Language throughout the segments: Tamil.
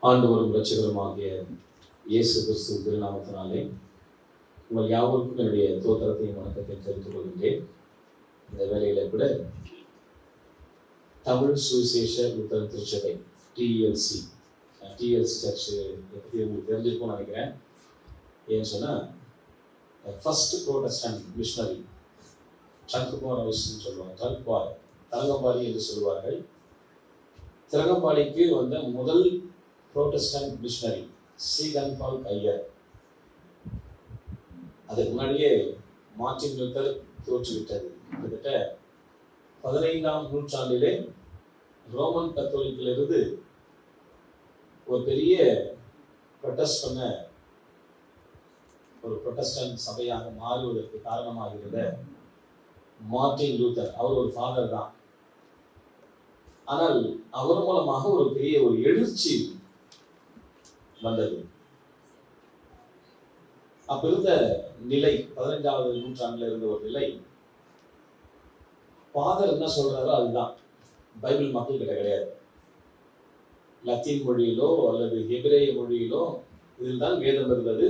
ஆண்டவரும் இரட்சகருமாகிய இயேசு கிறிஸ்து திருநாமத்தினாலே உங்கள் யாவருக்கும் என்னுடைய தோத்திரத்தையும் வணக்கத்தையும் தெரிவித்துக் கொள்கின்றேன். இந்த வேலையில கூட தமிழ் சுவிசேஷ லுத்தரன் திருச்சபை டிஎல்சி சர்ச் எப்படி உங்களுக்கு தெரிஞ்சிருக்கும்னு நினைக்கிறேன். ஏன்னு சொன்னால் ஃபர்ஸ்ட் ப்ரோட்டஸ்டன்ட் மிஷனரி ட்ரங்க்பாரின்னு சொல்லுவாங்க. தரங்கம்பாடி என்று சொல்லுவார்கள். திரங்கம்பாடிக்கு வந்த முதல் புரோட்டஸ்டன்ட் மிஷனரி ஸ்ரீகன் பால் ஐயர். அதுக்கு முன்னாடியே மார்ட்டின் லூத்தர் தோற்றுவிட்டது. கிட்டத்தட்ட 15ஆம் நூற்றாண்டிலே ரோமன் கத்தோலிக்கிலிருந்து ஒரு பெரிய ப்ரொட்டஸ்ட் பண்ண ஒரு ப்ரொட்டஸ்டன்ட் சபையாக மாறுவதற்கு காரணமாக இருந்த மார்ட்டின் லூத்தர், அவர் ஒரு ஃபாதர் தான். ஆனால் அவர் மூலமாக ஒரு பெரிய ஒரு எழுச்சி வந்தது. அப்ப இருந்த நிலை 15வது நூற்றாண்டுல இருந்த ஒரு நிலை, ஃபாதர் என்ன சொல்றாரோ அதுதான். பைபிள் மக்கள் கிட்ட கிடையாது. லத்தீன் மொழியிலோ அல்லது ஹெபிரேய மொழியிலோ இதில் தான் வேதம் இருந்தது.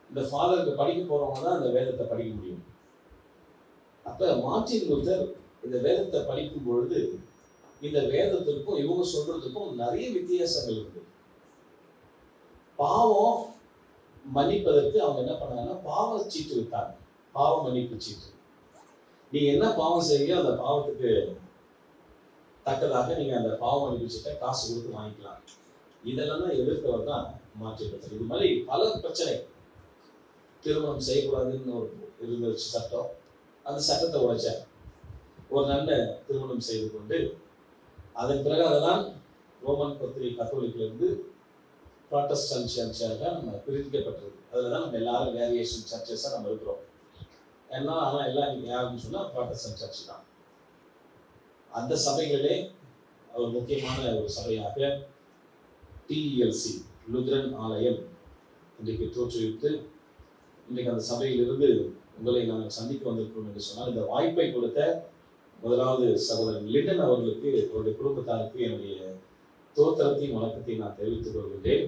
இந்த ஃபாதருக்கு படிக்க போறவங்க தான் அந்த வேதத்தை படிக்க முடியும். அப்ப மார்ட்டின் லூத்தர் இந்த வேதத்தை படிக்கும் பொழுது இந்த வேதத்திற்கும் இவங்க சொல்றதுக்கும் நிறைய வித்தியாசங்கள் இருக்கு. பாவம் மன்னிப்பதற்கு அவங்க என்ன பண்ணாங்கன்னா பாவ சீட்டு விட்டாங்க. பாவ மன்னிப்பு சீட்டு. நீங்க என்ன பாவம் செய்ய அந்த பாவத்துக்கு தக்கதாக நீங்க அந்த பாவ மன்னிப்பு சீட்டை காசு கொடுத்து வாங்கிக்கலாம். இதெல்லாம் தான் எதிர்த்தவர் தான் மார்ட்டின் லூத்தர். இது மாதிரி பல பிரச்சனை. திருமணம் செய்யக்கூடாதுன்னு ஒரு இருந்துச்சு சட்டம். அந்த சட்டத்தை உடைச்சார். ஒரு நல்ல திருமணம் செய்து கொண்டு அதன் பிறகு அதெல்லாம் ரோமன் கத்தோலிக்ல இருந்து ப்ராட்டஸ்டன்ட் சர்ச்சாக நம்ம பிரிக்கப்பட்டது. அதில் தான் நம்ம எல்லாரும் வேரியேஷன் சர்ச்சஸாக நம்ம இருக்கிறோம். ஏன்னா ஆனால் எல்லாம் யாருன்னு சொன்னால் ப்ராட்டஸ்டன்ட் சர்ச் தான். அந்த சபைகளிலே ஒரு முக்கியமான ஒரு சபையாக டிஎல்சி லுத்தரன் ஆலயம் இன்றைக்கு தோற்றுவித்து இன்றைக்கு அந்த சபையிலிருந்து உங்களை நாங்கள் சந்திக்க வந்திருக்கிறோம் என்று சொன்னால் இந்த வாய்ப்பை கொடுத்த முதலாவது சகோதரன் லிண்டன் அவர்களுக்கு, அவருடைய குடும்பத்தாருக்கு என்னுடைய தோத்திரத்தையும் வணக்கத்தையும் நான் தெரிவித்துக் கொள்கின்றேன்.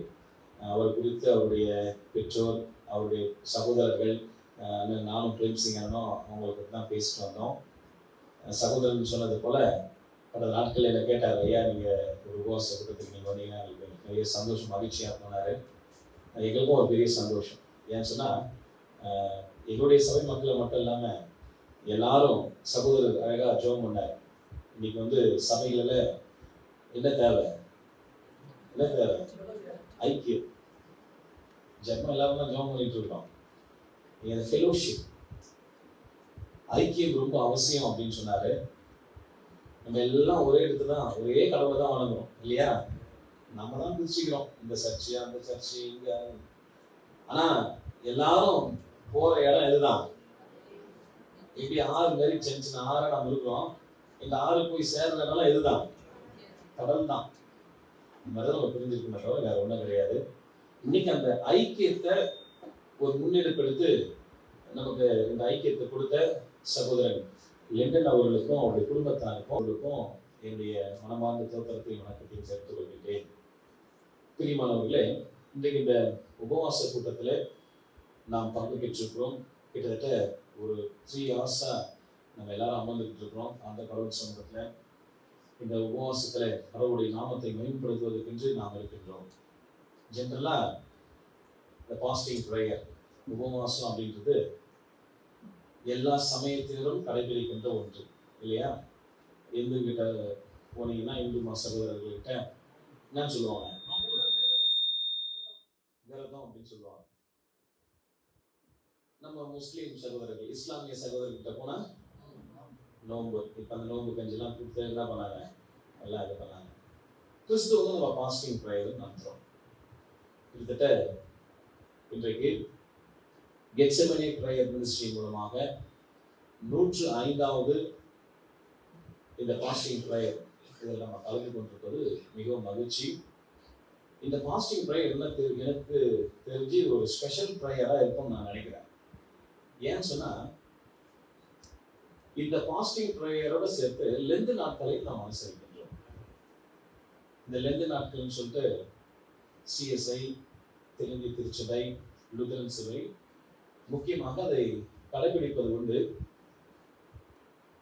அவர் குறித்து அவருடைய பெற்றோர், அவருடைய சகோதரர்கள், நானும் பிரேம் சிங் அண்ணனும் அவங்களுக்கு தான் பேசிட்டு வந்தோம். சகோதரன் சொன்னது போல கடந்த நாட்கள் என்ன கேட்டார், ஐயா நீங்கள் ஒரு உபவாச கூட்டத்துக்கு நீங்கள் வந்தீங்கன்னா எங்களுக்கு பெரிய சந்தோஷம், மகிழ்ச்சியாக போனார். எங்களுக்கும் ஒரு பெரிய சந்தோஷம். ஏன்னு சொன்னால் எங்களுடைய சபை மக்களை மட்டும் இல்லாமல் எல்லாரும் சகோதரர் அழகாக ஜோம் பண்ணார். இன்னைக்கு சபைகளில் என்ன தேவை? ஐக்கியம். ஜெபம் எல்லாருமே ஜோம் பண்ணிட்டு இருக்கோம். இந்த ஃபெலோஷிப், ஐக்கியம் ரொம்ப அவசியம் அப்படின்னு சொன்னாரு. நம்ம எல்லாம் ஒரே இடத்துல தான், ஒரே கடவுளை தான் வணங்குறோம் இல்லையா? நம்ம தான் பிரிச்சுக்கிறோம், இந்த சர்ச்சு அந்த சர்ச்சு இங்க. ஆனா எல்லாரும் போற இடம் எதுதான்? இப்படி ஆறு மாதிரி சின்ன சின்ன ஆறை நம்ம இருக்கிறோம். இந்த ஆறு போய் சேர்றதுனால எதுதான்? கடல் தான். இந்த மாதிரி நம்ம பிரிஞ்சிருக்கோமே தவிர வேற ஒன்றும் கிடையாது. இன்னைக்கு அந்த ஐக்கியத்தை ஒரு முன்னெடுப்பெடுத்து நமக்கு இந்த ஐக்கியத்தை கொடுத்த சகோதரன் லிண்டன் அவர்களுக்கும் அவருடைய குடும்பத்தாருக்கும் அவர்களுக்கும் என்னுடைய மனமார்ந்த தோத்திரத்தை வணக்கத்தையும் சேர்த்துக் கொள்கின்றேன். பிரியமானவர்களே, இன்றைக்கு இந்த உபவாச கூட்டத்தில் நாம் பங்கு பெற்றிருக்கிறோம். கிட்டத்தட்ட ஒரு 3 hours நம்ம எல்லாரும் அமர்ந்துகிட்டு இருக்கிறோம் அந்த கடவுள் சமூகத்தில். இந்த உபவாசத்தில் கடவுளுடைய நாமத்தை மேம்படுத்துவதற்கென்று நாம் இருக்கின்றோம். ஜென்ரலாக இந்த பாஸ்டிங் ப்ரேயர், உபவாசம் அப்படின்றது எல்லா சமயத்தினரும் கடைபிடிக்கின்ற ஒன்று இல்லையா? இந்து கிட்ட போனீங்கன்னா இந்து சகோதரர்கள்கிட்ட என்ன சொல்லுவாங்க? விரதம் அப்படின்னு சொல்லுவாங்க. நம்ம முஸ்லீம் சகோதரர்கள், இஸ்லாமிய சகோதரர்கிட்ட போனா நோன்பு. இப்போ அந்த நோன்பு கஞ்சிலாம் கொடுத்து என்ன பண்ணாங்க? எல்லாம் இது பண்ணாங்க. கிறிஸ்துவ நம்ம பாஸ்டிங் ப்ரேயர் நடத்துறோம். கிட்டத்தட்ட இன்றைக்கு கெத்செமனே ப்ரேயர் மினிஸ்ட்ரி மூலமாக 105வது இந்த பாஸ்டிங் ப்ரேயர் இதில் நம்ம கலந்து கொண்டிருப்பது மிகவும் மகிழ்ச்சி. இந்த பாஸ்டிங் ப்ரேயர் எனக்கு தெரிஞ்சு ஒரு ஸ்பெஷல் ப்ரேயராக இருக்கும்னு நான் நினைக்கிறேன். ஏன்னு சொன்னா இந்த பாஸ்டிங் ப்ரேயரோட சேர்த்து லெந்து நாட்களை நாம் அனுசரிக்கின்றோம். இந்த லெந்து நாட்கள்னு சொல்லிட்டு சிஎஸ்ஐ, தெலுங்கு திருச்சபை, லுதரன் சபை முக்கியமாக அதை கடைபிடிப்பது உண்டு.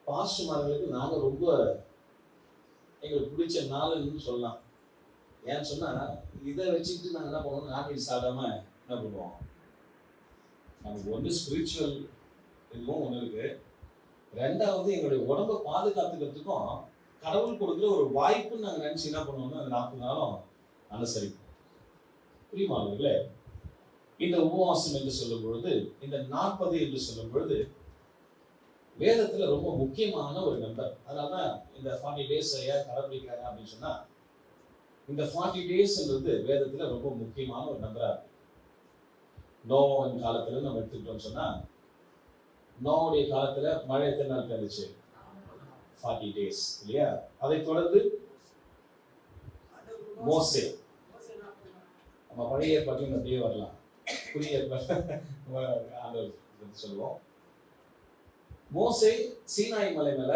பாஸ்டர்மார்களுக்கு நாங்கள் ரொம்ப எங்களுக்கு பிடிச்ச நாள்னு சொல்லலாம். ஏன்னு சொன்னால் இதை வச்சுக்கிட்டு நாங்கள் என்ன பண்ணுவோம், நான்வெஜ் சாப்பிடாம என்ன பண்ணுவோம், நமக்கு ஒன்று ஸ்பிரிச்சுவல் இதுவும் ஒன்று இருக்கு. ரெண்டாவது எங்களுடைய உடம்பை பாதுகாத்துக்கிறதுக்கும் கடவுள் கொடுக்குற ஒரு வாய்ப்புன்னு நாங்கள் நினச்சி என்ன பண்ணுவோம்னா அந்த 40 நாளும் அனுசரிப்போம். புரியுமாங்களே? இந்த உபவாசம் என்று சொல்லும் பொழுது, இந்த 40 என்று சொல்லும் பொழுது வேதத்துல ரொம்ப முக்கியமான ஒரு நம்பர். அதனாலதான் இந்த 40 days ஏன் கடைபிடிக்கிறாங்க அப்படின்னு சொன்னா, இந்த 40 daysன்றது வேதத்துல ரொம்ப முக்கியமான ஒரு நம்பரா இருக்கு. நோவாவின் காலத்துல நம்ம எடுத்துக்கிட்டோம்னு சொன்னா, நோவுடைய காலத்துல மழை எத்தனை நாள் இருந்துச்சு? 40 days இல்லையா? அதை தொடர்ந்து மோசே, நம்ம பழைய ஏற்பாட்டிலும் அப்படியே வரலாம், புதிய ஏற்பாடு சொல்லுவோம். மோசே சீனாய் மலை மேல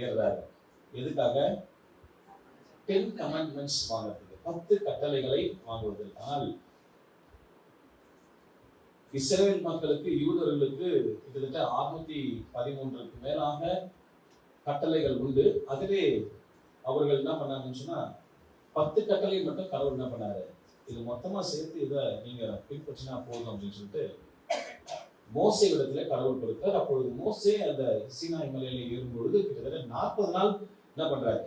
ஏறுறாரு. எதுக்காக? 10 commandments வாங்குறதுக்கு, 10 கட்டளைகளை வாங்குவதற்கு. ஆனால் இஸ்ரவேல் மக்களுக்கு, யூதர்களுக்கு கிட்டத்தட்ட 613க்கு மேலாக கட்டளைகள் உண்டு. அதிலே அவர்கள் என்ன பண்ணாங்கன்னு சொன்னா 10 கட்டளை மட்டும் கடவுள் என்ன பண்ணாரு, இது மொத்தமா சேர்த்து இதை நீங்க பின்பற்றினா போதும் அப்படின்னு சொல்லிட்டு மோசே இடத்துல கடவுள் கொடுத்தார். அப்பொழுது மோசே அந்த சீனாய் மலையில ஏறும்பொழுது கிட்டத்தட்ட 40 நாள் என்ன பண்றாரு,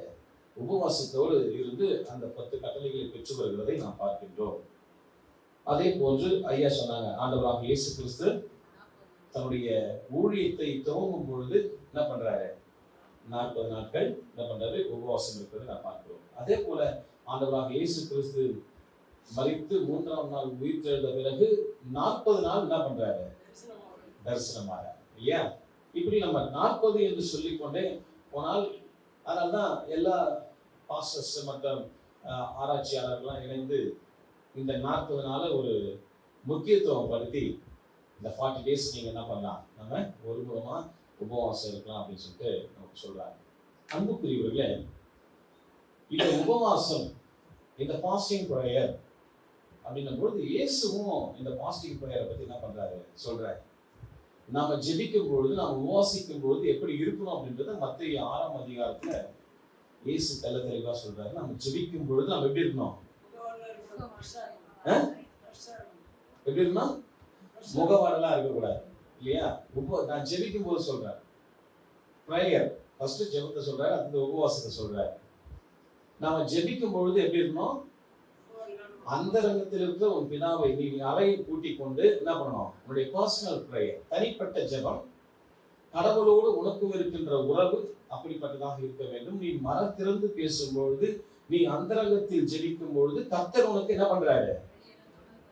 உபவாசத்தோடு இருந்து அந்த 10 கட்டளைகளை பெற்று வருகிறதை நாம் பார்க்கின்றோம். அதே போன்று ஐயா சொன்னாங்க, ஆண்டவராக இயேசு கிறிஸ்து தன்னுடைய ஊழியத்தை துவங்கும் பொழுது என்ன பண்றாரு, 40 நாட்கள் என்ன பண்றாரு, உபவாசம் இருக்கிறது நான் பார்க்கிறோம். அதே போல ஆண்டவராக இயேசு கிறிஸ்து மரித்து 3ஆம் நாள் உயிர்த்தெழுந்த பிறகு 40 நாள் என்ன பண்றாரு, தரிசனமாக இல்லையா? இப்படி நம்ம 40 என்று சொல்லிக்கொண்டே போனால், அதனால்தான் எல்லா பாஸ்டர்ஸ் மற்றும் ஆராய்ச்சியாளர்கள்லாம் இணைந்து இந்த 40 நாளை ஒரு முக்கியத்துவம் படுத்தி இந்த 40 days நீங்க என்ன பண்ணலாம், நம்ம ஒரு முறமா உபவாசம் இருக்கலாம் அப்படின்னு சொல்லிட்டு நமக்கு சொல்றாங்க. அன்புக்குரியவர்களே, இந்த உபவாசம், இந்த பாஸ்டிங் ப்ரேயர் அப்படின்னும் பொழுது இயேசுவும் இந்த பாஸ்டிங் ப்ரேயரை பத்தி என்ன பண்றாரு சொல்றாரு. நாம ஜெபிக்கும் பொழுது, நாம் உபவாசிக்கும் பொழுது எப்படி இருக்கணும் அப்படின்றத மத்தேயு 6ஆம் அதிகாரத்துல இயேசு தெளிவா சொல்றாரு. நம்ம ஜெபிக்கும் பொழுது நம்ம எப்படி இருக்கணும், எப்படி இருக்கணும், முகவாடெல்லாம் இருக்கக்கூடாது இல்லையா? நான் ஜெபிக்கும் போது சொல்றேன் ப்ரேயர், ஃபர்ஸ்ட் ஜெபத்தை சொல்றாரு, அடுத்த உபவாசத்தை சொல்றாரு. நாம ஜெபிக்கும் பொழுது எப்படி இருக்கணும், அந்த ரங்கத்தில் இருக்கிற உன் பிதாவை நீ அலையை கூட்டிக் கொண்டு என்ன பண்ணணும், உன்னுடைய பர்சனல் ப்ரேயர், தனிப்பட்ட ஜெபம், கடவுளோடு உனக்கும் இருக்கின்ற உறவு அப்படிப்பட்டதாக இருக்க வேண்டும். நீ மனத்திறந்து பேசும்பொழுது, நீ அந்தரங்கத்தில் ஜெபிக்கும் பொழுது கர்த்தர் உனக்கு என்ன பண்றாரு,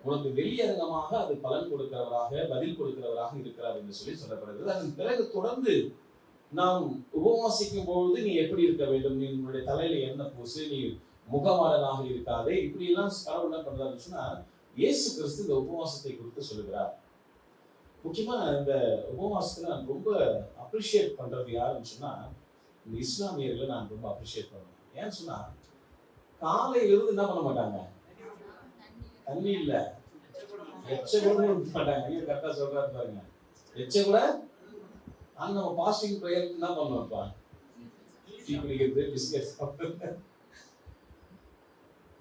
உனக்கு வெளியரங்கமாக அது பலன் கொடுக்கிறவராக, பதில் கொடுக்கிறவராக இருக்கிறார் என்று சொல்லி சொல்லப்படுகிறது. அதன் பிறகு தொடர்ந்து நாம் உபவாசிக்கும் பொழுது நீ எப்படி இருக்க வேண்டும், நீ உன்னுடைய தலையில என்ன பூசு, நீ முகமாடனாக இருக்காதே, இப்படி எல்லாம் கடவுள் என்ன பண்றாருன்னு சொன்னா இயேசு கிறிஸ்து இந்த உபவாசத்தை குறித்து சொல்லுகிறார். முக்கியமா இந்த உபவாசத்துல நான் ரொம்ப அப்ரிஷியேட் பண்றது யாருன்னு சொன்னா இந்த இஸ்லாமியர்களை நான் ரொம்ப அப்ரிஷியேட் பண்ணுவேன். ஏன்னு சொன்னா காலையில இருந்து என்ன பண்ண மாட்டாங்க, தண்ணி இல்ல, எச்ச கூட மாட்டாங்க. கரெக்டா சொல்றாரு பாருங்க, எச்ச கூட. ஆனா நம்ம பாஸ்டிங் ப்ரேயர் என்ன பண்ணுவோம்ப்பா, டீ குடிக்கிறது, பிஸ்கட் சாப்பிட்டு.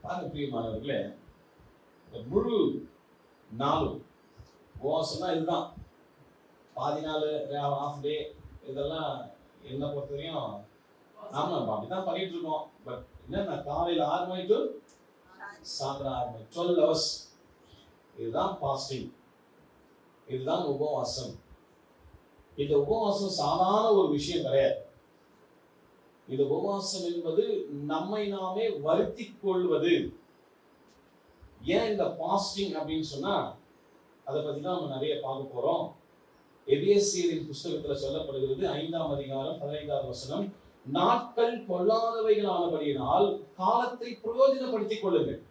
பாருங்க பிரியமானவர்களே, இந்த முழு நாளும் உபவாசம்னா இதுதான். பாதி நாள், ஹாஃப் டே, இதெல்லாம் என்ன பொறுத்தவரையும் ஆமா அப்படிதான் பண்ணிட்டு இருக்கோம். பட் என்னன்னா காலையில 6 மணி டு சாயந்தரம் 6 மணி, 12 hours, இதுதான் பாஸ்டிங், இதுதான் உபவாசம். இந்த உபவாசம் சாதாரண ஒரு விஷயம் கிடையாது. இந்த உபவாசம் என்பது நம்மை நாமே வருத்தி கொள்வது. ஏன் இந்த பாஸ்டிங் அப்படின்னு சொன்னா அதை பத்தி தான் நம்ம நிறைய பார்க்க போறோம். எபேசியரின் புஸ்தகத்துல சொல்லப்படுகிறது 5ஆம் அதிகாரம் 15ஆவது வசனம், நாட்கள் பொல்லாதவைகளானபடியினால் காலத்தை பிரயோஜனப்படுத்திக் கொள்ளுங்கள்.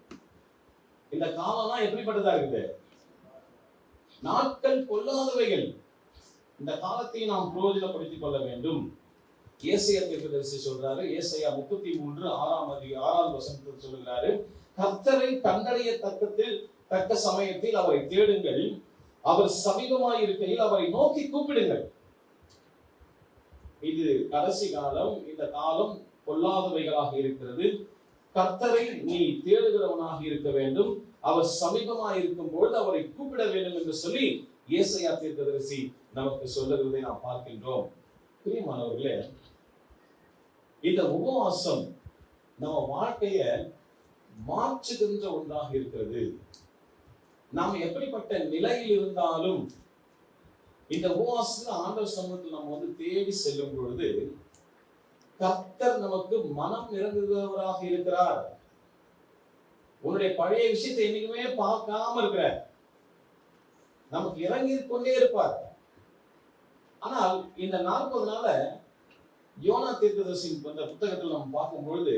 இந்த காலம்லாம் எப்படிப்பட்டதா இருக்குது, நாட்கள் பொல்லாதவைகள். இந்த காலத்தை நாம் பிரயோஜனப்படுத்திக் கொள்ள வேண்டும். ஏசாயா தீர்க்கதரிசி சொல்றாரு, ஏசாயா 33 6ஆம் வசனத்தில் சொல்லுகிறாரு, கர்த்தரை கண்டடைய தக்க சமயத்தில் அவரை தேடுங்கள், அவர் சமீபமாய் இருக்கையில் அவரை நோக்கி கூப்பிடுங்கள். இது கடைசி காலம், இந்த காலம் பொல்லாதவைகளாக இருக்கிறது. கர்த்தரை நீ தேடுகிறவனாக இருக்க வேண்டும், அவர் சமீபமாய் இருக்கும் பொழுது அவரை கூப்பிட வேண்டும் என்று சொல்லி ஏசாயா தீர்க்கதரிசி நமக்கு சொல்லுகிறதை நாம் பார்க்கின்றோம். பிரியமானவர்களே, இந்த உபவாசம் நம்ம வாழ்க்கைய மாற்றுகின்ற ஒன்றாக இருக்கிறது. நாம் எப்படிப்பட்ட நிலையில் இருந்தாலும் இந்த உபவாசத்துல ஆண்டவர் சமூகத்தில் நம்ம தேடி செல்லும் பொழுது கர்த்தர் நமக்கு மனம் நிறைந்தவராக இருக்கிறார். உன்னுடைய பழைய விஷயத்தை என்னைக்குமே பார்க்காம இருக்கிற நமக்கு இறங்கி கொண்டே இருப்பார். ஆனால் இந்த 40 நாள யோனா தீர்க்கதரிசி அந்த புத்தகத்தில் நம்ம பார்க்கும் பொழுது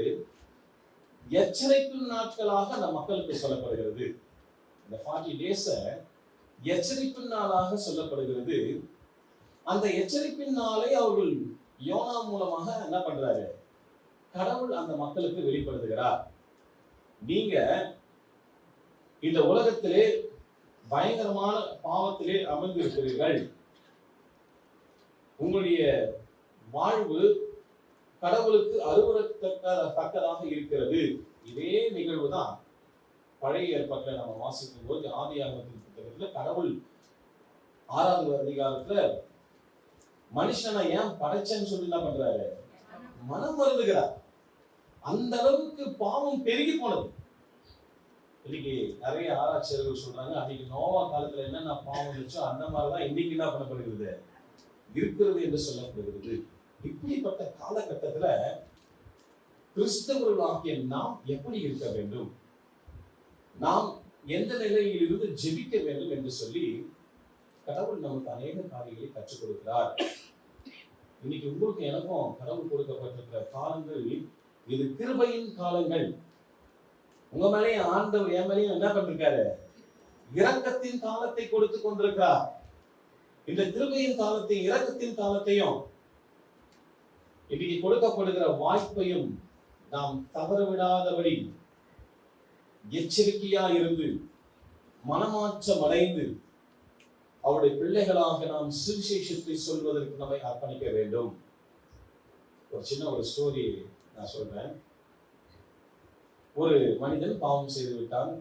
எச்சரிப்பு நாட்களாக அந்த மக்களுக்கு சொல்லப்படுகிறது. இந்த 40 டேஸ எச்சரிப்பு நாளாக சொல்லப்படுகிறது. அந்த எச்சரிப்பின் நாளை அவர்கள் யோனா மூலமாக என்ன பண்றாரு? கடவுள் அந்த மக்களுக்கு வெளிப்படுத்துகிறார். நீங்க இந்த உலகத்திலே பயங்கரமான பாவத்திலே அமர்ந்திருக்கிறீர்கள். உங்களுடைய வாழ்வு கடவுளுக்கு அருவருக்கத்தக்கதாக இருக்கிறது. இதே நிகழ்வு தான் பழைய ஏற்பாட்டில் நம்ம வாசிக்கும் போது ஆதியாகமத்தின் புத்தகத்துல கடவுள் 6வது அதிகாரத்துல மனுஷனை ஏன் படைச்சேன்னு சொல்லி என்ன பண்றாரு? மனம் வருந்துகிறார். அந்த அளவுக்கு பாவம் பெருகி போனது. இன்னைக்கு நிறைய ஆராய்ச்சியாளர்கள் சொல்றாங்க, அன்னைக்கு நோவா காலத்துல என்னென்ன பாவம் இருந்துச்சோ அந்த மாதிரிதான் இன்னைக்கு என்ன பண்ணப்படுகிறது இருக்கிறது என்று சொல்லப்படுகிறது. இப்படிப்பட்ட காலகட்டத்துல கிறிஸ்தவர்களாகிய நாம் எப்படி இருக்க வேண்டும், நாம் எந்த நிலையில் இருந்து ஜெபிக்க வேண்டும் என்று சொல்லி கடவுள் நமக்கு அநேக காரியங்களை கற்றுக் கொடுக்கிறார். இன்னைக்கு உங்களுக்கு எனக்கும் கடவுள் கொடுக்கப்பட்டிருக்கிற காலங்கள் இது கிருபையின் காலங்கள். உங்க மேலேயும் ஆண்டவர் என் மேலேயும் என்ன பண்ணிருக்காரு? இரக்கத்தின் காலத்தை கொடுத்து கொண்டிருக்கிறார். இந்த கிருபையின் காலத்தையும் இரக்கத்தின் காலத்தையும் இன்னைக்கு கொடுக்கப்படுகிற வாய்ப்பையும் நாம் தவறவிடாதபடி எச்சரிக்கையா இருந்து மனமாற்றம் அடைந்து அவருடைய பிள்ளைகளாக நாம் சுவிசேஷத்தை சொல்வதற்கு நம்மை அர்ப்பணிக்க வேண்டும். ஒரு சின்ன ஸ்டோரி நான் சொல்றேன். ஒரு மனிதன் பாவம் செய்து விட்டான்,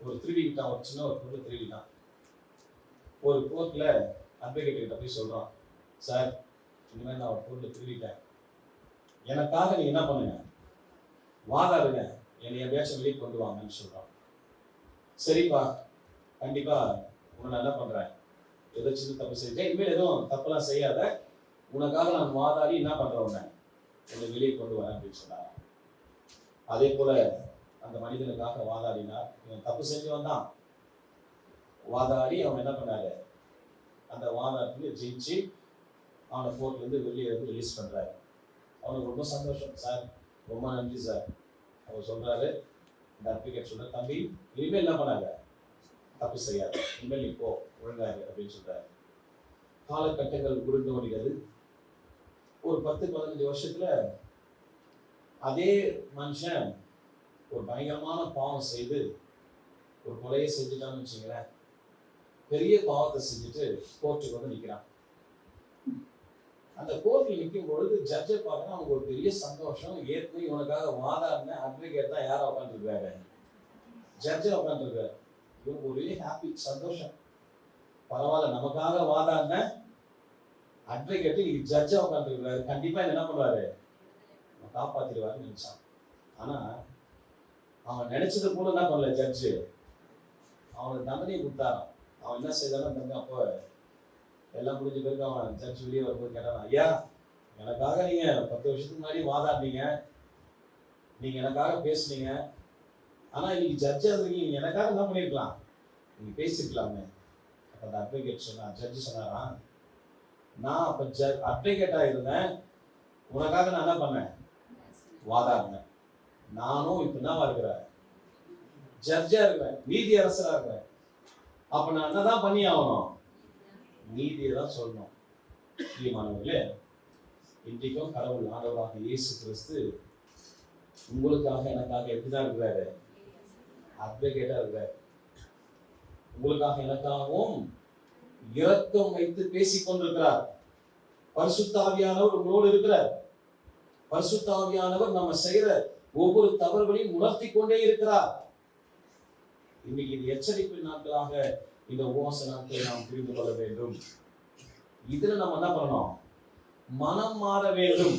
ஒரு திருடிக்கிட்டான், ஒரு சின்ன ஒரு பொருள் திருடிட்டான். ஒரு கோர்ட்ல அட்வொகேட் கிட்ட போய் சொல்றான், சார் இந்த மாதிரி நான் ஒரு பொருள் திருடிட்டேன், எனக்காக நீங்க என்ன பண்ணுங்க, வாதாடுங்க, என்னை எப்படியாச்சும் வெளியே கொண்டு வாங்கன்னு சொல்றான். சரிப்பா, கண்டிப்பா உன்னை என்ன பண்றேன், ஏதோ சின்ன தப்பு செய்தேன், இனிமேல் எதுவும் தப்பெல்லாம் செய்யாத, உனக்காக நான் வாதாடி என்ன பண்றவங்க என்னை வெளியே கொண்டு வரேன் அப்படின்னு சொன்னாங்க. அதே போல அந்த மனிதனுக்காக வாதாடினார். இவன் தப்பு செஞ்சு வந்தான், வாதாடி அவன் என்ன பண்ணாரு, அந்த வாதாட்டத்தில் ஜெயிச்சு அவனை கோர்ட்ல இருந்து வெளியே இருந்து ரிலீஸ் பண்றாரு. அவனுக்கு ரொம்ப சந்தோஷம். சார் ரொம்ப நன்றி சார். அவர் சொல்றாரு, இந்த அட்வொகேட் சொல்ற, தம்பி இனிமேல் என்ன பண்ணாங்க, தப்பு செய்யாது, இனிமேல் நீ போ, ஒழுங்காரு அப்படின்னு சொல்றாரு. காலகட்டங்கள் உருண்டு ஓடுகிறது. ஒரு 10-15 வருஷத்துல அதே மனுஷன் ஒரு பயங்கரமான பாவம் செய்து ஒரு கொலையை செஞ்சுட்டான்னு வச்சுங்களேன். பெரிய பாவத்தை செஞ்சுட்டு கோர்ட்டுக்கு வந்து நிற்கிறான். அந்த கோர்ட்டில் நிற்கும் பொழுது ஜட்ஜை பார்க்கணும், அவனுக்கு ஒரு பெரிய சந்தோஷம். ஏற்கனவே இவனுக்காக வாதாடின அட்வொகேட் தான் யாரை உட்காந்துருக்காரு, ஜட்ஜை உட்காந்துருக்காரு. இவனுக்கு ஒரே ஹாப்பி, சந்தோஷம். பரவாயில்ல, நமக்காக வாதாடின அட்வொகேட் இன்னைக்கு ஜட்ஜா உட்காந்துருக்காரு, கண்டிப்பா என்ன பண்ணுவாரு, காப்பாத்திடுவாருன்னு நினைச்சான். ஆனா அவன் நினைச்சது போல என்ன பண்ணல ஜட்ஜு, அவனுக்கு தண்டனையை கொடுத்தாரான். அவன் என்ன செய்தாலும் தம்பி, அப்போ எல்லாம் முடிஞ்ச பிறகு அவன் ஜட்ஜ் வெளியே வரும்போது கேட்டான், ஐயா எனக்காக நீங்க 10 வருஷத்துக்கு முன்னாடி வாதாடினீங்க, நீங்க எனக்காக பேசுனீங்க, ஆனா இன்னைக்கு ஜட்ஜா இருக்கீங்க, எனக்காக என்ன பண்ணிருக்கலாம், நீங்க பேசிருக்கலாமே. அப்ப அந்த அட்வொகேட் சொன்னான், ஜட்ஜு சொன்னாரான், நான் அப்ப அட்வொகேட்டா இருந்தேன், உனக்காக நான் என்ன பண்ணேன், வாதாடினேன். நானும் இப்ப என்னவா இருக்கிறேன், ஜட்ஜா இருக்கிறேன், நீதி அரசரா இருக்கிறேன். அப்ப நான் என்னதான் பண்ணி ஆகணும், நீதியை தான் சொல்லணும். பிரியமானவர்களே, இன்றைக்கும் கடவுள் ஆண்டவராக இயேசு கிறிஸ்து உங்களுக்காக எனக்காக எப்படிதான் இருக்கிறாரு, அட்வொகேட்டா இருக்கிறார். உங்களுக்காக எனக்காகவும் இரக்கம் வைத்து பேசிக் கொண்டிருக்கிறார். பரிசுத்த ஆவியானவர் உங்களோடு இருக்கிறார். பரிசுத்த ஆவியானவர் நம்ம செய்யற ஒவ்வொரு தவறுகளையும் உணர்த்தி கொண்டே இருக்கிறார். இன்னைக்கு இது எச்சரிப்பு நாட்களாக இந்த உபவாச நாட்களை நாம் புரிந்து கொள்ள வேண்டும். இதுல நம்ம என்ன பண்ணணும்? மனம் மாற வேண்டும்.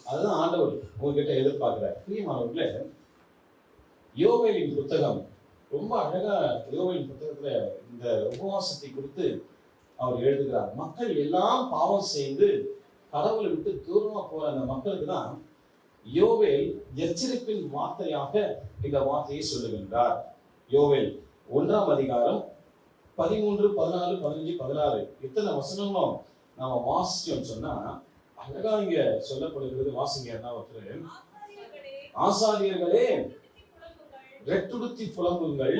அதுதான் ஆண்டவர் உங்ககிட்ட எதிர்பார்க்கிறார். பிரியமானவர்களே, யோவேலின் புத்தகம் ரொம்ப அழகா, யோவேலின் புத்தகத்துல இந்த உபவாசத்தை குறித்து அவர் எழுதுகிறார். மக்கள் எல்லாம் பாவம் செய்து கடவுளை விட்டு தூரமா போற அந்த மக்களுக்கு தான் யோவேல் எச்சரிப்பின் வார்த்தையாக இந்த வார்த்தையை சொல்லுகின்றார். யோவேல் 1ஆம் அதிகாரம் 13, 14, 15, 16 இத்தனை வசனங்களும் நாம வாசிச்சோம் சொன்னா அழகா இங்க சொல்லப்படுகிறது. வாசிங்க. ஒருத்தர், ஆசாரியர்களே ரெட்டுடுத்தி புலம்புங்கள்,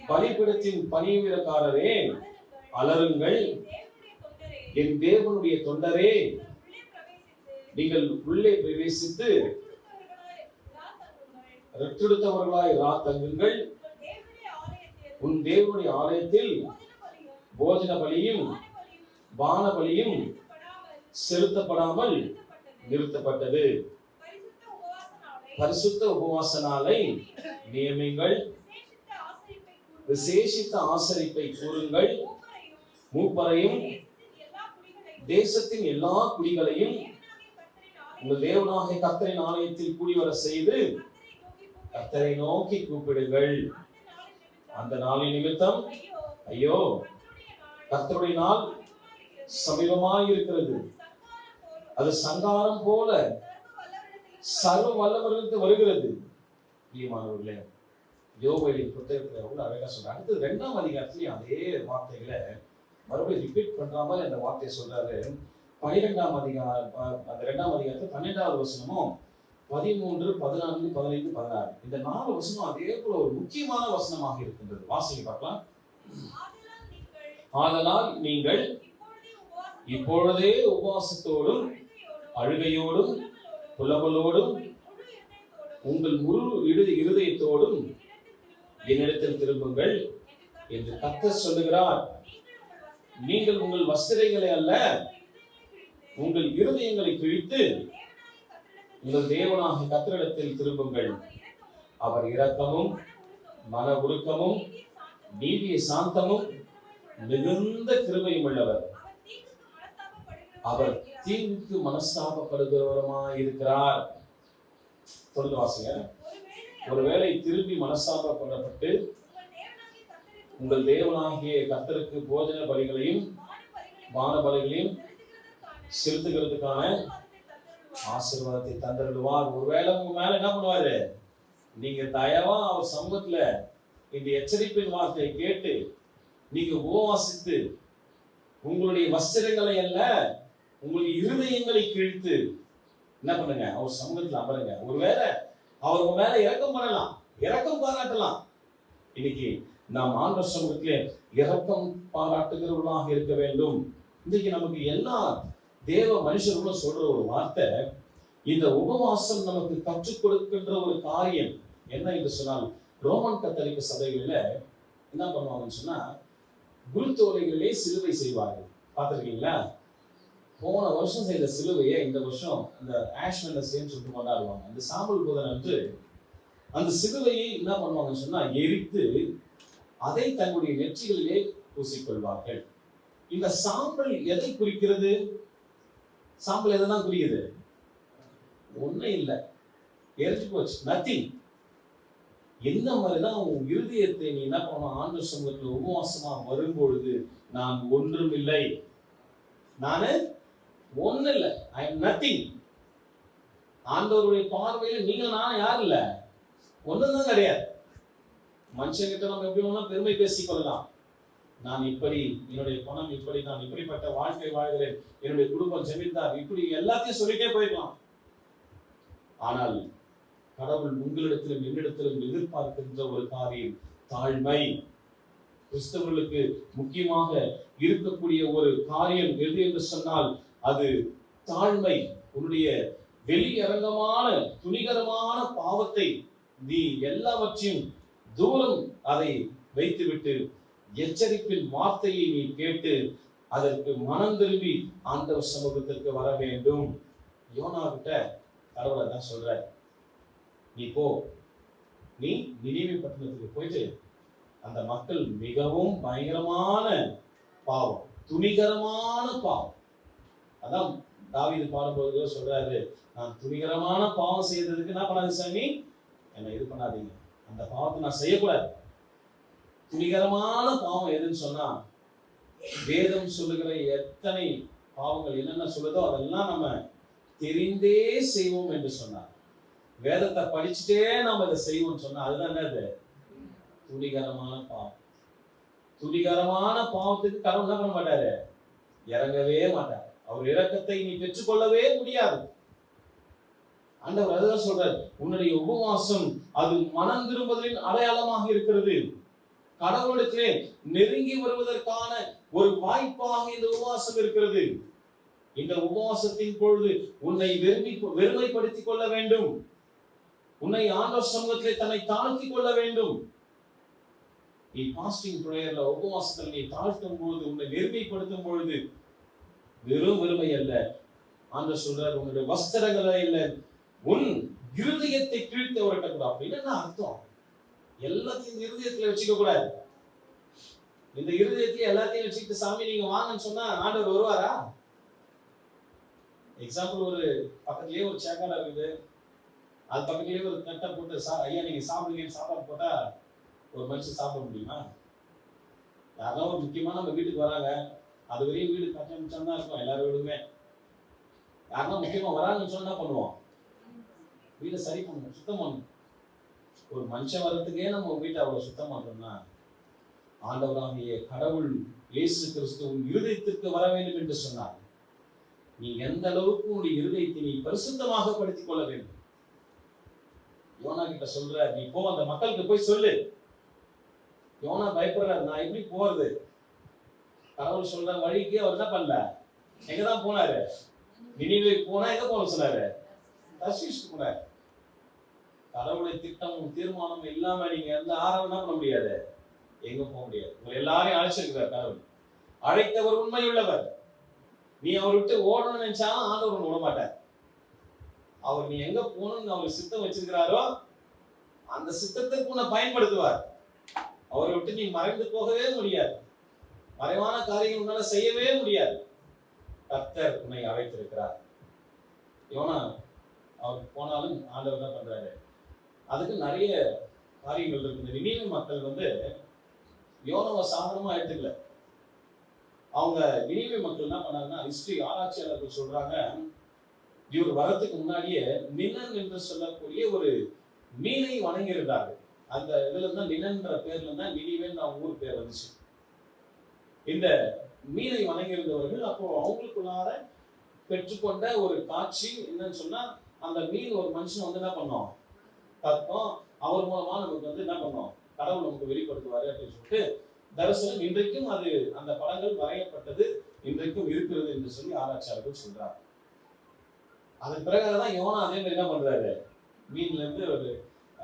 பலிபீடத்தின் பணிவிடக்காரரே அலறுங்கள், என் தேவனுடைய தொண்டரே நீங்கள் உள்ளே பிரவேசித்து ரெட்டெடுத்தவர்களாய் தங்குங்கள், உன் தேவனுடைய ஆலயத்தில் போஜன பலியும் பான பலியும் செலுத்தப்படாமல் நிறுத்தப்பட்டது. பரிசுத்த உபவாச நாளை நியமிங்கள், விசேஷித்த ஆசரிப்பை கூறுங்கள், மூப்பரையும் தேசத்தின் எல்லா குடிகளையும் உங்கள் தேவனாகிய கர்த்தரின் ஆலயத்தில் கூடி வர செய்து கர்த்தரை நோக்கி கூப்பிடுங்கள். அந்த நாளின் நிமித்தம் ஐயோ, கர்த்தருடைய நாள் சமீபமாய் இருக்கிறது. அது சங்காரம் போல சர்வ வல்லவர்களுக்கு வருகிறது. பிரியமானவர்களே, யோவேலின் புத்தகத்துல எவ்வளவு அழகா சொல்றாங்க. அடுத்து 2ஆம் அதிகாரத்திலேயே அதே வார்த்தைகளை மறுபடியும் ரிப்பீட் பண்ற மாதிரி அந்த வார்த்தையை சொல்றாரு. 12ஆம் அதிகாரம், அந்த 2ஆம் அதிகாரத்துல 12வது வசனமும் 13, 14, 15, 16 இந்த 4 வசனம் அதே போல ஒரு முக்கியமான வசனமாக இருக்கின்றது. வாசிங்க பார்க்கலாம். ஆதலால் நீங்கள் இப்பொழுதே உபவாசத்தோடும் அழுகையோடும் புலம்பலோடும் உங்கள் முழு இருதயத்தோடும் என்னிடத்தில் திரும்புங்கள் என்று கர்த்தர் சொல்லுகிறார். நீங்கள் உங்கள் வஸ்திரங்களை அல்ல, உங்கள் இருதயங்களை கிழித்து உங்கள் தேவனாகிய கர்த்தரிடத்தில் திரும்புங்கள். அவர் இரக்கமும் மன உருக்கமும் நீடிய சாந்தமும் மிகுந்த கிருபையும் உள்ளவர். அவர் தீங்குக்கு மனஸ்தாபப்படுகிறவருமாய் இருக்கிறார். தொடர்ந்து வாசிங்க. ஒருவேளை திரும்பி மனஸ்தாபப்படப்பட்டு உங்கள் தேவனாகிய கர்த்தருக்கு போஜன பலிகளையும் பான பலிகளையும் செலுத்துகிறதுக்கான ஆசீர்வாதத்தை தந்தருடுவார். ஒருவேளை உங்க மேல என்ன பண்ணுவாரு? நீங்க தயவா அவர் சமூகத்துல இந்த எச்சரிப்பின் வார்த்தையை கேட்டு நீங்க உபவாசித்து உங்களுடைய வஸ்திரங்களை அல்ல, உங்களுடைய இருதயங்களை கிழித்து என்ன பண்ணுங்க? அவர் சமூகத்துல அமருங்க. ஒருவேளை அவர் உங்க மேல இரக்கம் பண்ணலாம், இரக்கம் பாராட்டலாம். இன்னைக்கு நாம் ஆண்டவர் சமூகத்திலே இரக்கம் பாராட்டுகிறவர்களாக இருக்க வேண்டும். இன்னைக்கு நமக்கு எல்லா தேவ மனுஷர்களும் சொல்ற ஒரு வார்த்தை, இந்த உபவாசம் நமக்கு கற்றுக் கொடுக்கின்ற ஒரு காரியம் என்ன என்று சொன்னால், ரோமன் கத்தோலிக்க சபைகளில என்ன பண்ணுவாங்கன்னு சொன்னா, குருத்தோலைகளிலே சிலுவை செய்வார்கள். பார்த்திருக்கீங்களா? போன வருஷம் செய்த சிலுவையை இந்த வருஷம் அந்த ஆஷ் வெட்னஸ்டேன்னு சொல்லிட்டு கொண்டாடுவாங்க. அந்த சாம்பல் புதன் அன்று அந்த சிலுவையை என்ன பண்ணுவாங்கன்னு சொன்னா எரித்து அதை தங்களுடைய நெற்றிகளிலே பூசிக்கொள்வார்கள். இந்த சாம்பல் எதை குறிக்கிறது? சாம்பல் எதெல்லாம் குறிக்குது? ஒன்னும் இல்லை, எரிஞ்சு போச்சு, நத்திங். என்ன மாதிரிதான் உன் இருதயத்தை நீ என்ன பண்ணணும்? ஆண்டவர் சமூகத்தில் உபவாசமா வரும்பொழுது நான் ஒன்றும் இல்லை, நானு ஒன்னும் இல்லை, ஐ எம் நத்திங். ஆண்டவருடைய பார்வையில் நீங்கள் நான் யாரும் இல்லை, ஒன்றும் கிடையாது. மனுஷங்கிட்ட நம்ம எப்படி வேணா பெருமை பேசிக் கொள்ளலாம். நான் இப்படி, என்னுடைய பணம் இப்படி, நான் இப்படிப்பட்ட வாழ்க்கை வாழ்கிறேன், என்னுடைய குடும்பம் ஜெமித்தார், இப்படி எல்லாத்தையும் சொல்லிட்டே போயிருக்கலாம். ஆனால் கடவுள் உங்களிடத்திலும் என்னிடத்திலும் எதிர்பார்க்கின்ற ஒரு காரியம் தாழ்மை. கிறிஸ்தவர்களுக்கு முக்கியமாக இருக்கக்கூடிய ஒரு காரியம் எது என்று சொன்னால் அது தாழ்மை. உன்னுடைய வெளியரங்கமான துணிகரமான பாவத்தை நீ எல்லாவற்றையும் தூரம் அதை வைத்துவிட்டு எச்சரிப்பின் வார்த்தையை நீ கேட்டு அதற்கு மனம் திரும்பி ஆண்டவர் சமூகத்திற்கு வர வேண்டும். யோனா கிட்ட கடவுளை தான் சொல்ற, நீ போ, நீ நினிவே பட்டணத்துக்கு போயிட்டு அந்த மக்கள் மிகவும் பயங்கரமான பாவம், துணிகரமான பாவம். அதான் தாவீது பாடும்போது சொல்றாரு, நான் துணிகரமான பாவம் செய்ததுக்கு என்ன பண்ணாது சாமி, என்னை இது பண்ணாதீங்க, அந்த பாவத்தை நான் செய்யக்கூடாது. துணிகரமான பாவம் எதுன்னு சொன்னா, வேதம் சொல்லுகிற எத்தனை பாவங்கள் என்னென்ன சொல்லுதோ அதெல்லாம் நம்ம தெரிந்தே செய்வோம் என்று சொன்னார். வேதத்தை படிச்சுட்டே நாம இதை செய்வோம்னு சொன்னா அதுதான் என்னது, துணிகரமான பாவம். துணிகரமான பாவத்துக்கு கடவுள் என்ன பண்ண மாட்டாரு, இறங்கவே மாட்டார். அவர் இரக்கத்தை நீ பெற்றுக்கொள்ளவே முடியாது. ஆண்டவர் அதுதான் சொல்றாரு, உன்னுடைய உபவாசம் அது மனம் திரும்புதலின் அடையாளமாக இருக்கிறது. கடவுளுக்கு நெருங்கி வருவதற்கான ஒரு வாய்ப்பாக இந்த உபவாசம் இருக்கிறது. இந்த உபவாசத்தின் பொழுது உன்னை வெறுமைப்படுத்திக் கொள்ள வேண்டும். உன்னை ஆண்டவர் சமூகத்திலே தன்னை தாழ்த்திக் கொள்ள வேண்டும். நீ பாஸ்டிங் பிரேயர்ல உபவாசத்தில் நீ தாழ்த்தும் பொழுது, உன்னை வெறுமைப்படுத்தும் பொழுது, வெறும் வெறுமை அல்ல, ஆண்டவர் சொல்றார், உன்னுடைய வஸ்திரங்களை இல்லை, உன் இருதயத்தை கிழித்து வரட்டக்கூடாது. அப்படின்னு என்ன அர்த்தம்? எல்லாத்தையும் இந்த இருதயத்துல வச்சுக்க கூடாது. இந்த இருதயத்துல எல்லாத்தையும் வச்சுக்கிட்டு சாமி நீங்க வாங்கன்னு சொன்னா ஆண்டவர் வருவாரா? எக்ஸாம்பிள், ஒரு பக்கத்துலயே ஒரு சேக்காடா இருக்குது, அது பக்கத்துலயே ஒரு தட்டை போட்டு ஐயா நீங்க சாப்பிடுங்க சாப்பாடு போட்டா ஒரு மனுஷன் சாப்பிட முடியுமா? யாராவது ஒரு முக்கியமான நம்ம வீட்டுக்கு வராங்க, அது வரையும் வீடு கட்ட மிச்சம் தான் இருக்கும் எல்லாரும் வீடுமே. யாருன்னா முக்கியமா வராங்கன்னு சொன்னா என்ன பண்ணுவோம், வீட்டை சரி பண்ணணும், சுத்தம் பண்ணணும். ஒரு மனுஷன் வரத்துக்கே நம்ம வீட்டை அவ்வளவு சுத்தம் பண்றோம்னா, ஆண்டவராகிய கடவுள் இயேசு கிறிஸ்து உன் இருதயத்திற்கு வர வேண்டும் என்று சொன்னார். நீ எந்த அளவுக்கு உன்னுடைய இருதயத்தை நீ பரிசுத்தமாக படுத்திக் கொள்ள வேண்டும். யோனா கிட்ட சொல்ற, நீ போ அந்த மக்களுக்கு போய் சொல்லு. யோனா பயப்படுறாரு, நான் எப்படி போறது? கடவுள் சொல்ற வழிக்கு அவர் என்ன பண்ணல, எங்கதான் போனாரு, நினிவேக்கு போனா எங்க போன சொன்னாரு, தர்ஷீஷ்க்கு போனாரு. கடவுளுடைய திட்டமும் தீர்மானமும் இல்லாம நீங்க எந்த ஆரம்பம் என்ன பண்ண முடியாது, எங்க போக முடியாது. உங்களை எல்லாரையும் அழைச்சிருக்கிறார் கடவுள். அழைத்தவர் உண்மை உள்ளவர். நீ அவர் விட்டு ஓடணும்னு நினைச்சாலும் ஆண்டவர் விட மாட்டார். அவர் நீ எங்க போகணும்னு அவர் சித்தம் வச்சிருக்கிறாரோ அந்த சித்தத்திற்கு உன்னை பயன்படுத்துவார். அவரை விட்டு நீ மறைந்து போகவே முடியாது. மறைவான காரியங்கள் உன்னால செய்யவே முடியாது. கர்த்தர் உன்னை அழைத்திருக்கிறார். யோனா அவர் போனாலும் ஆண்டவர் என்ன பண்றாரு, அதுக்கு நிறைய காரியங்கள் இருக்கு. நினிவே மக்கள் யோனாவை சாதாரணமா எடுத்துக்கல. அவங்க நினிவே மக்கள் என்ன பண்ணாங்கன்னா, ஹிஸ்டரி ஆராய்ச்சியாளர்கள் சொல்றாங்க, இவர் வரத்துக்கு முன்னாடியே நினன் என்று சொல்லக்கூடிய ஒரு மீனை வணங்கியிருந்தார்கள். அந்த இதுல இருந்தா நினன்ற பேர்ல இருந்தா நினிவேன்னு அவங்க ஊர் பேர் வந்துச்சு. இந்த மீனை வணங்கியிருந்தவர்கள் அப்போ அவங்களுக்குள்ளார பெற்றுக்கொண்ட ஒரு காட்சி என்னன்னு சொன்னா, அந்த மீன் ஒரு மனுஷன் என்ன பண்ணோம், கற்போம், அவர் மூலமா நமக்கு என்ன பண்ணோம், கடவுள் நமக்கு வெளிப்படுத்துவாரு அப்படின்னு சொல்லிட்டு தரிசனம் இன்றைக்கும் அது அந்த படங்கள் வரையப்பட்டது இன்றைக்கும் இருக்கிறது என்று சொல்லி ஆராய்ச்சியாளர்கள் சொல்றாரு. அதன் பிறகுதான் யோனா அதே மாதிரி என்ன பண்றாரு, மீன்ல இருந்து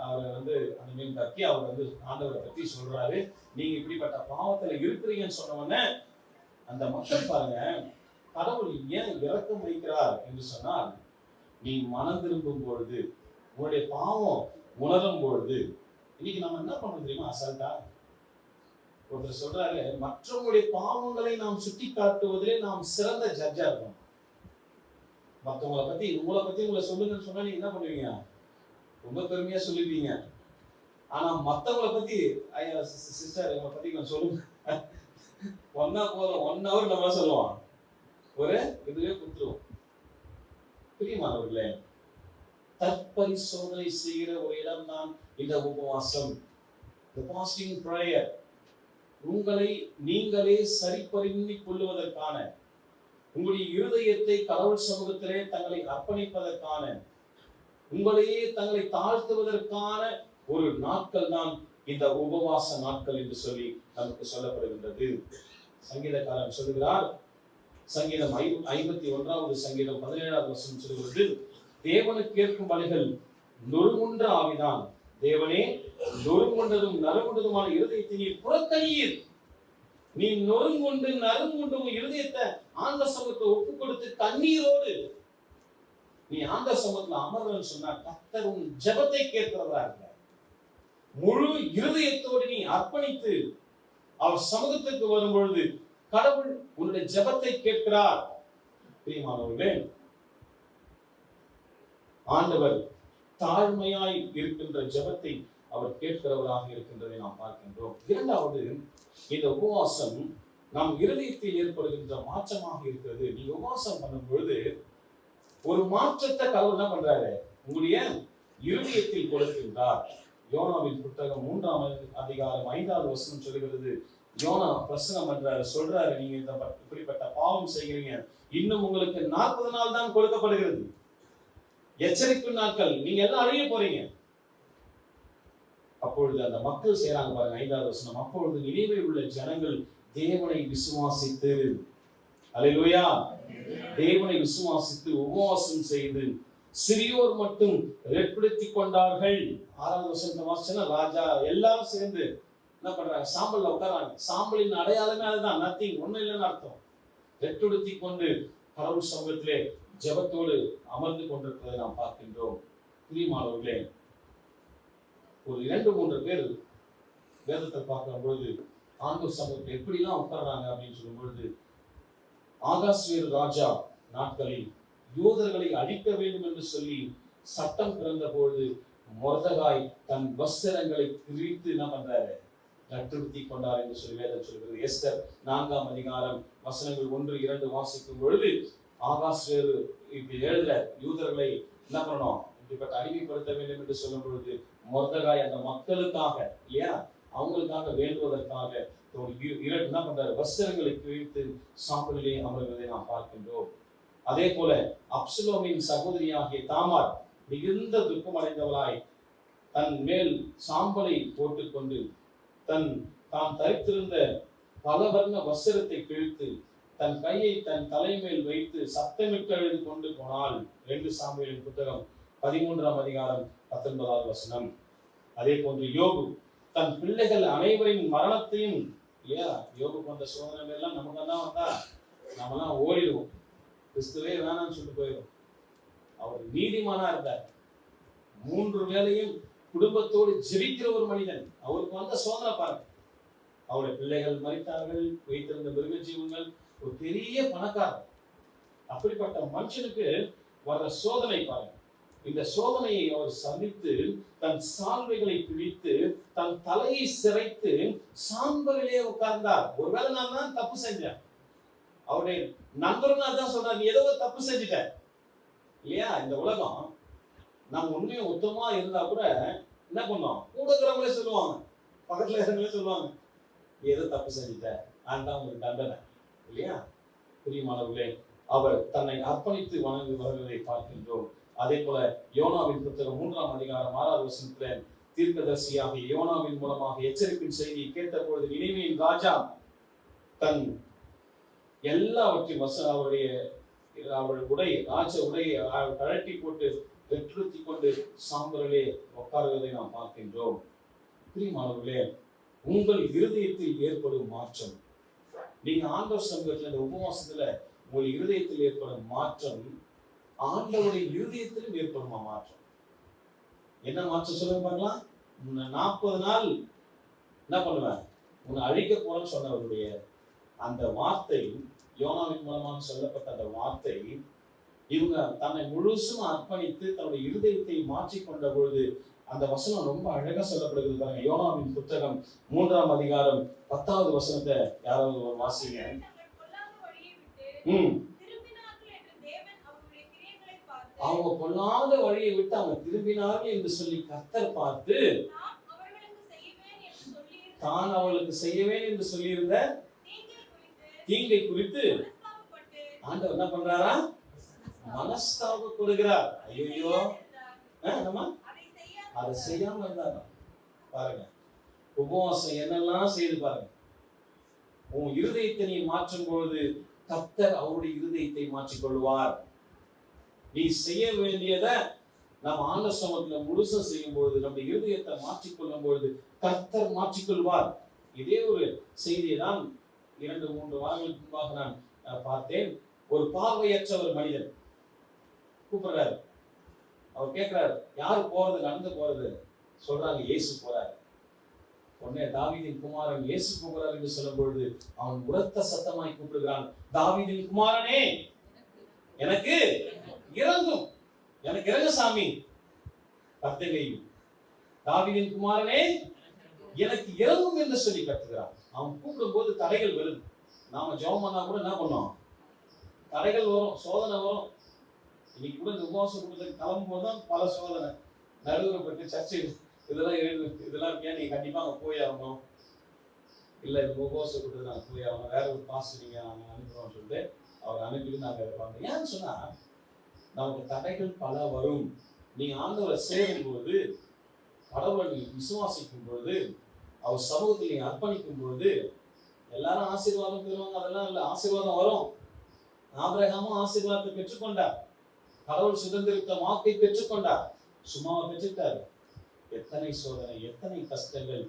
அவர் அந்த மீன் தப்பி அவர் ஆண்டவரை பற்றி சொல்றாரு. நீங்க இப்படிப்பட்ட பாவத்துல இருக்கிறீங்கன்னு சொன்ன உடனே அந்த மக்கள் பாருங்க, கடவுள் ஏன் இரக்கம் வைக்கிறார் என்று சொன்னால், நீ மனம் திரும்பும் பொழுது, உன்னுடைய பாவம் உணரும் பொழுது. இன்னைக்கு நம்ம என்ன பண்றோம் தெரியுமா, அசால்ட்டா. ஒருத்தர் சொல்றாரு, மற்றவங்களுடைய பாவங்களை நாம் சுட்டி காட்டுவதிலே நாம் சிறந்த ஜட்ஜா இருக்கோம். மற்றவங்களை பத்தி உங்களை சொல்லுங்கன்னு சொன்னா நீங்க என்ன பண்ணுவீங்க, ரொம்ப பெருமையா சொல்லிப்பீங்க. ஆனா மத்தவங்களை பத்தி, ஐயா சிஸ்டர் இவங்களை பத்தி கொஞ்சம் சொல்லுங்க, ஒன்னா போதும் 1 hour நம்ம சொல்லுவோம், ஒரு இதுவே கொடுத்துருவோம். பிரியமானவர்களே, தற்பரிசோதனை செய்கிற ஒரு இடம் தான் இந்த உபவாசம், பாஸ்டிங் பிரேயர். உங்களை நீங்களே சரிபரிந்துக் கொள்ளுவதற்கான, உங்களுடைய இருதயத்தை கடவுள் சமூகத்திலே தங்களை அர்ப்பணிப்பதற்கான, உங்களையே தங்களை தாழ்த்துவதற்கான ஒரு நாட்கள் தான் இந்த உபவாச நாட்கள் என்று சொல்லி நமக்கு சொல்லப்படுகின்றது. சங்கீதக்காரன் சொல்லுகிறார், சங்கீதம் 51 சங்கீதம் 17 சொல்லுகிறது, தேவனுக்கு கேட்கும் பலிகள் நொறுங்குன்ற ஆவிதான், தேவனே, நொறுங்குண்டதும் நறுங்குண்டதுமான இருதயத்தை நீ புறக்கணியீர். நீ நொறுங்குண்டு நறுங்குண்டும் இருதயத்தை ஆண்ட சமூகத்தை ஒப்பு கொடுத்து கண்ணீரோடு நீ ஆண்ட சமூகத்துல அமர்வன்னு சொன்னா கர்த்தர் உன் ஜெபத்தை கேட்கிறவரா இருக்க. முழு இருதயத்தோடு நீ அர்ப்பணித்து அவர் சமூகத்துக்கு வரும் பொழுது கடவுள் உன்னுடைய ஜெபத்தை கேட்கிறார். பிரியமானவர்களே, ஆண்டவர் தாழ்மையாய் இருக்கின்ற ஜெபத்தை அவர் கேட்கிறவராக இருக்கின்றதை நாம் பார்க்கின்றோம். இரண்டாவது, இந்த உபவாசம் நம் இருதயத்தில் ஏற்படுகின்ற மாற்றமாக இருக்கிறது. நீ உபவாசம் பண்ணும் பொழுது ஒரு மாற்றத்தை கடவுள் என்ன பண்றாரு? உங்களுடைய இருதயத்தில் கொடுக்கின்றார். யோனாவின் புத்தகம் 3:5 சொல்லுகிறது. யோனா பிரசங்கம் பண்றாரு, சொல்றாரு, நீங்க இப்படிப்பட்ட பாவம் செய்கிறீங்க, இன்னும் உங்களுக்கு 40 நாள் தான் கொடுக்கப்படுகிறது, எச்சரிப்பு நாட்கள், நீங்க எல்லாம் அழிய போறீங்க. அப்பொழுது அந்த மக்கள் செய்யறாங்க பாருங்க, 5வது வசனம். அப்பொழுது நினைவில் உள்ள ஜனங்கள் தேவனை விசுவாசித்து, அல்லேலூயா, தேவனை விசுவாசித்து உபவாசம் செய்து சிறியோர் மட்டும் ஏற்படுத்திக் கொண்டார்கள். 6வது வசனத்தை வாசிச்சா ராஜா எல்லாரும் சேர்ந்து என்ன பண்றாங்க? சாம்பல்ல உட்காராங்க. சாம்பலின் அடையாளமே அதுதான், நத்திங், ஒண்ணும் இல்லைன்னு அர்த்தம். ரெட்டுடுத்தி கொண்டு கடவுள் சமூகத்திலே ஜெபத்தோடு அமர்ந்து கொண்டிருப்பதை நாம் பார்க்கின்றோம். பிரியமானவர்களே, ஒரு 2-3 பேர் வேதத்தை பார்க்கும் பொழுது ஆண்டவர் சமூகத்தில் எப்படிலாம் உட்கார்றாங்க அப்படின்னு சொல்லும் பொழுது, ஆகாஸ்வேரு ராஜா நாட்களில் யூதர்களை அழிக்க வேண்டும் என்று சொல்லி சட்டம் பிறந்த பொழுது மொர்தெகாய் தன் வஸ்திரங்களை கிழித்து என்ன பண்றாரு? நட்டுடுத்தி கொண்டார் என்று சொல்லி வேதம் சொல்கிறது. எஸ்தர் 4ஆம் அதிகாரம் வசனங்கள் 1-2 வாசிக்கும் பொழுது ஆகாஸ்வேரு இப்படி எழுதுற, யூதர்களை என்ன பண்ணணும், இப்படிப்பட்ட அடிமைப்படுத்த வேண்டும் என்று சொல்லும் பொழுது மொர்தெகாய் அந்த மக்களுக்காக, இல்லையா, அவங்களுக்காக வேண்டுவதற்காக என்ன பண்றாரு? வஸ்திரங்களை கிழித்து சாம்பலிலே அமர்வதை நாம் பார்க்கின்றோம். அதே போல அப்சலோமின் சகோதரியாகிய தாமார் மிகுந்த துக்கம் அடைந்தவளாய் தன் மேல் சாம்பலை போட்டுக்கொண்டு தான் தரித்திருந்த பலவர்ண வஸ்திரத்தை கிழித்து தன் கையை தன் தலைமேல் வைத்து சத்தமிட்டு அழுது கொண்டு போனாள். 2 சாமுவேலின் புத்தகம் 13ஆம் அதிகாரம் 19வது வசனம். அதே போன்று யோபு தன் பிள்ளைகள் அனைவரின் மரணத்தையும், இல்லையா, யோபுக்கு வந்த சோதனை எல்லாம் நமக்கு தான் வந்தா நம்மலாம் ஓடிடுவோம், கிறிஸ்துவே வேணாம்னு சொல்லிட்டு போயிடும். அவர் நீதிமானா இருந்தார், 3 வேளையும் குடும்பத்தோடு ஜெபிக்கிற ஒரு மனிதன். அவருக்கு வந்த சோதனை பாருங்க, அவருடைய பிள்ளைகள் மரித்தார்கள், வைத்திருந்த மிருக ஜீவங்கள், ஒரு பெரிய பணக்காரர். அப்படிப்பட்ட மனுஷனுக்கு வர்ற சோதனை பாருங்க. இந்த சோதனையை அவர் சந்தித்து தன் சால்வைகளை பிடித்து தன் தலையை சிரைத்து சாம்பலிலே உட்கார்ந்தார். ஒருவேளை நான் தான் தப்பு செஞ்சேன், அவருடைய நண்பர்கள் தான் சொல்றாரு, நீ ஏதோ தப்பு செஞ்சுட்ட, இல்லையா. இந்த உலகம் நம்ம உண்மையும் உத்தமா இருந்தா கூட என்ன பண்ணோம், கூட இருக்கிறவங்களே சொல்லுவாங்க, பக்கத்துல இருக்கிறவங்களே சொல்லுவாங்க, நீ ஏதோ தப்பு செஞ்சுட்ட, அதுதான் உங்களுக்கு தண்டனை, இல்லையா. பிரியமானவர்களே, அவர் தன்னை அர்ப்பணித்து வணங்கி வருவதை பார்க்கின்றோம். அதே போல யோனாவின் புத்தகம் 3ஆம் அதிகாரம் 6வது வசனத்துல தீர்க்கதரிசியாக யோனாவின் மூலமாக எச்சரிப்பின் செய்தியை கேட்ட பொழுது நினிவேயின் ராஜா தன் எல்லாவற்றையும் அவருடைய உடை, ராஜ உடையை கழட்டி போட்டு வெற்றுத்தி கொண்டு சாம்பலிலே உட்காருவதை நாம் பார்க்கின்றோம். பிரியமானவர்களே, உங்கள் இருதயத்தில் ஏற்படும் மாற்றம், நீங்க ஆண்டவர் சமூகத்துல இந்த உபவாசத்துல உங்கள் இருதயத்தில் ஏற்படும் மாற்றம் ஆண்டவருடைய இருதயத்திலும் ஏற்படுமா மாற்றம்? என்ன மாற்றம் சொல்லுங்க பார்க்கலாம். 40 நாள் என்ன பண்ணுவேன், உன்னை அழிக்க போறேன்னு சொன்னவருடைய அந்த வார்த்தை, யோனாவின் மூலமாக சொல்லப்பட்ட அந்த வார்த்தை, இவங்க தன்னை முழுசும் அர்ப்பணித்து தன்னுடைய இருதயத்தை மாற்றிக்கொண்ட பொழுது அந்த வசனம் ரொம்ப அழகா சொல்லப்படுகிறது பாருங்க. யோனாவின் புத்தகம் 3ஆம் அதிகாரம் 10வது வசனத்தை யாராவது ஒரு வாசிங்க. அவங்க பொல்லாத வழியை விட்டு அவங்க திரும்பினார்கள் என்று சொல்லி கர்த்தர் பார்த்து தான் அவளுக்கு செய்யவேன் என்று சொல்லியிருந்த தீங்கை குறித்து ஆண்டவர் என்ன பண்றாரா, மனஸ்தாபப்படுகிறார். ஐயோ, நம்ம அதை செய்யாம இருந்தாங்க பாருங்க. உபவாசம் என்னெல்லாம் செய்து பாருங்க. உன் இருதயத்தை நீ மாற்றும் பொழுது கர்த்தர் அவருடைய இருதயத்தை மாற்றிக் கொள்வார். நீ செய்ய வேண்டியதை நம்ம ஆண்டவர் சமூகத்துல முழுசா செய்யும் பொழுது, நம்முடைய இருதயத்தை மாற்றிக்கொள்ளும் பொழுது கர்த்தர் மாற்றிக்கொள்வார். இதே ஒரு செய்தியை தான் 2-3 வாரங்களுக்கு முன்பாக நான் பார்த்தேன். ஒரு பார்வையற்ற ஒரு மனிதன் கூப்பிடுறாரு. அவர் கேட்கிறாரு, யாரு போறது? நடந்து போறது? சொல்றாங்க, இயேசு போறாரு. உடனே தாவீதின் குமாரன் இயேசு போகிறார் என்று சொல்லும் பொழுது அவன் உரத்த சத்தமாய் கூப்பிடுகிறான், தாவீதின் குமாரனே, எனக்கு இறங்கும், எனக்கு இறங்கு சாமி. கர்த்தரையும் தாவீதின் குமாரனே எனக்கு இறங்கும் என்று சொல்லி கத்துகிறான். அவன் கூப்பிடும் போது தடைகள் வருது. நாம ஜெபம் பண்ணா கூட என்ன பண்ணோம்? தடைகள் வரும், சோதனை வரும். இன்னைக்கு கூட இந்த உபவாச கூட்டத்துக்கு கிளம்பும் போதுதான் பல சோதனை நடுவுறப்பட்டு சர்ச்சை இதெல்லாம் இருக்கேன், நீங்க கண்டிப்பா அங்க போய் ஆகணும், இல்ல இந்த உபவாச கூட்டத்துக்கு நாங்க போய் ஆகணும், வேற ஒரு பாஸ்டர் நீங்க நாங்க அனுப்புறோம்னு சொல்லிட்டு அவர் அனுப்பிட்டு நாங்க இருப்பாங்க. ஏன்னு சொன்னா நமக்கு தடைகள் பல வரும். நீங்க ஆண்டவரை சேரும் போது, கடவுளை விசுவாசிக்கும் பொழுது, அவர் சமூகத்தில் நீங்க அர்ப்பணிக்கும் பொழுது எல்லாரும் ஆசீர்வாதம் பெறுவாங்க. அதெல்லாம் இல்லை, ஆசீர்வாதம் வரும். ஆபிரகாமும் ஆசீர்வாதத்தை பெற்றுக்கொண்டார். கடவுள் சுதந்திரித்த வாக்கை பெற்றுக்கொண்டார். சும்மாவை பெற்றுட்டாரு. எத்தனை சோதனை, எத்தனை கஷ்டங்கள்,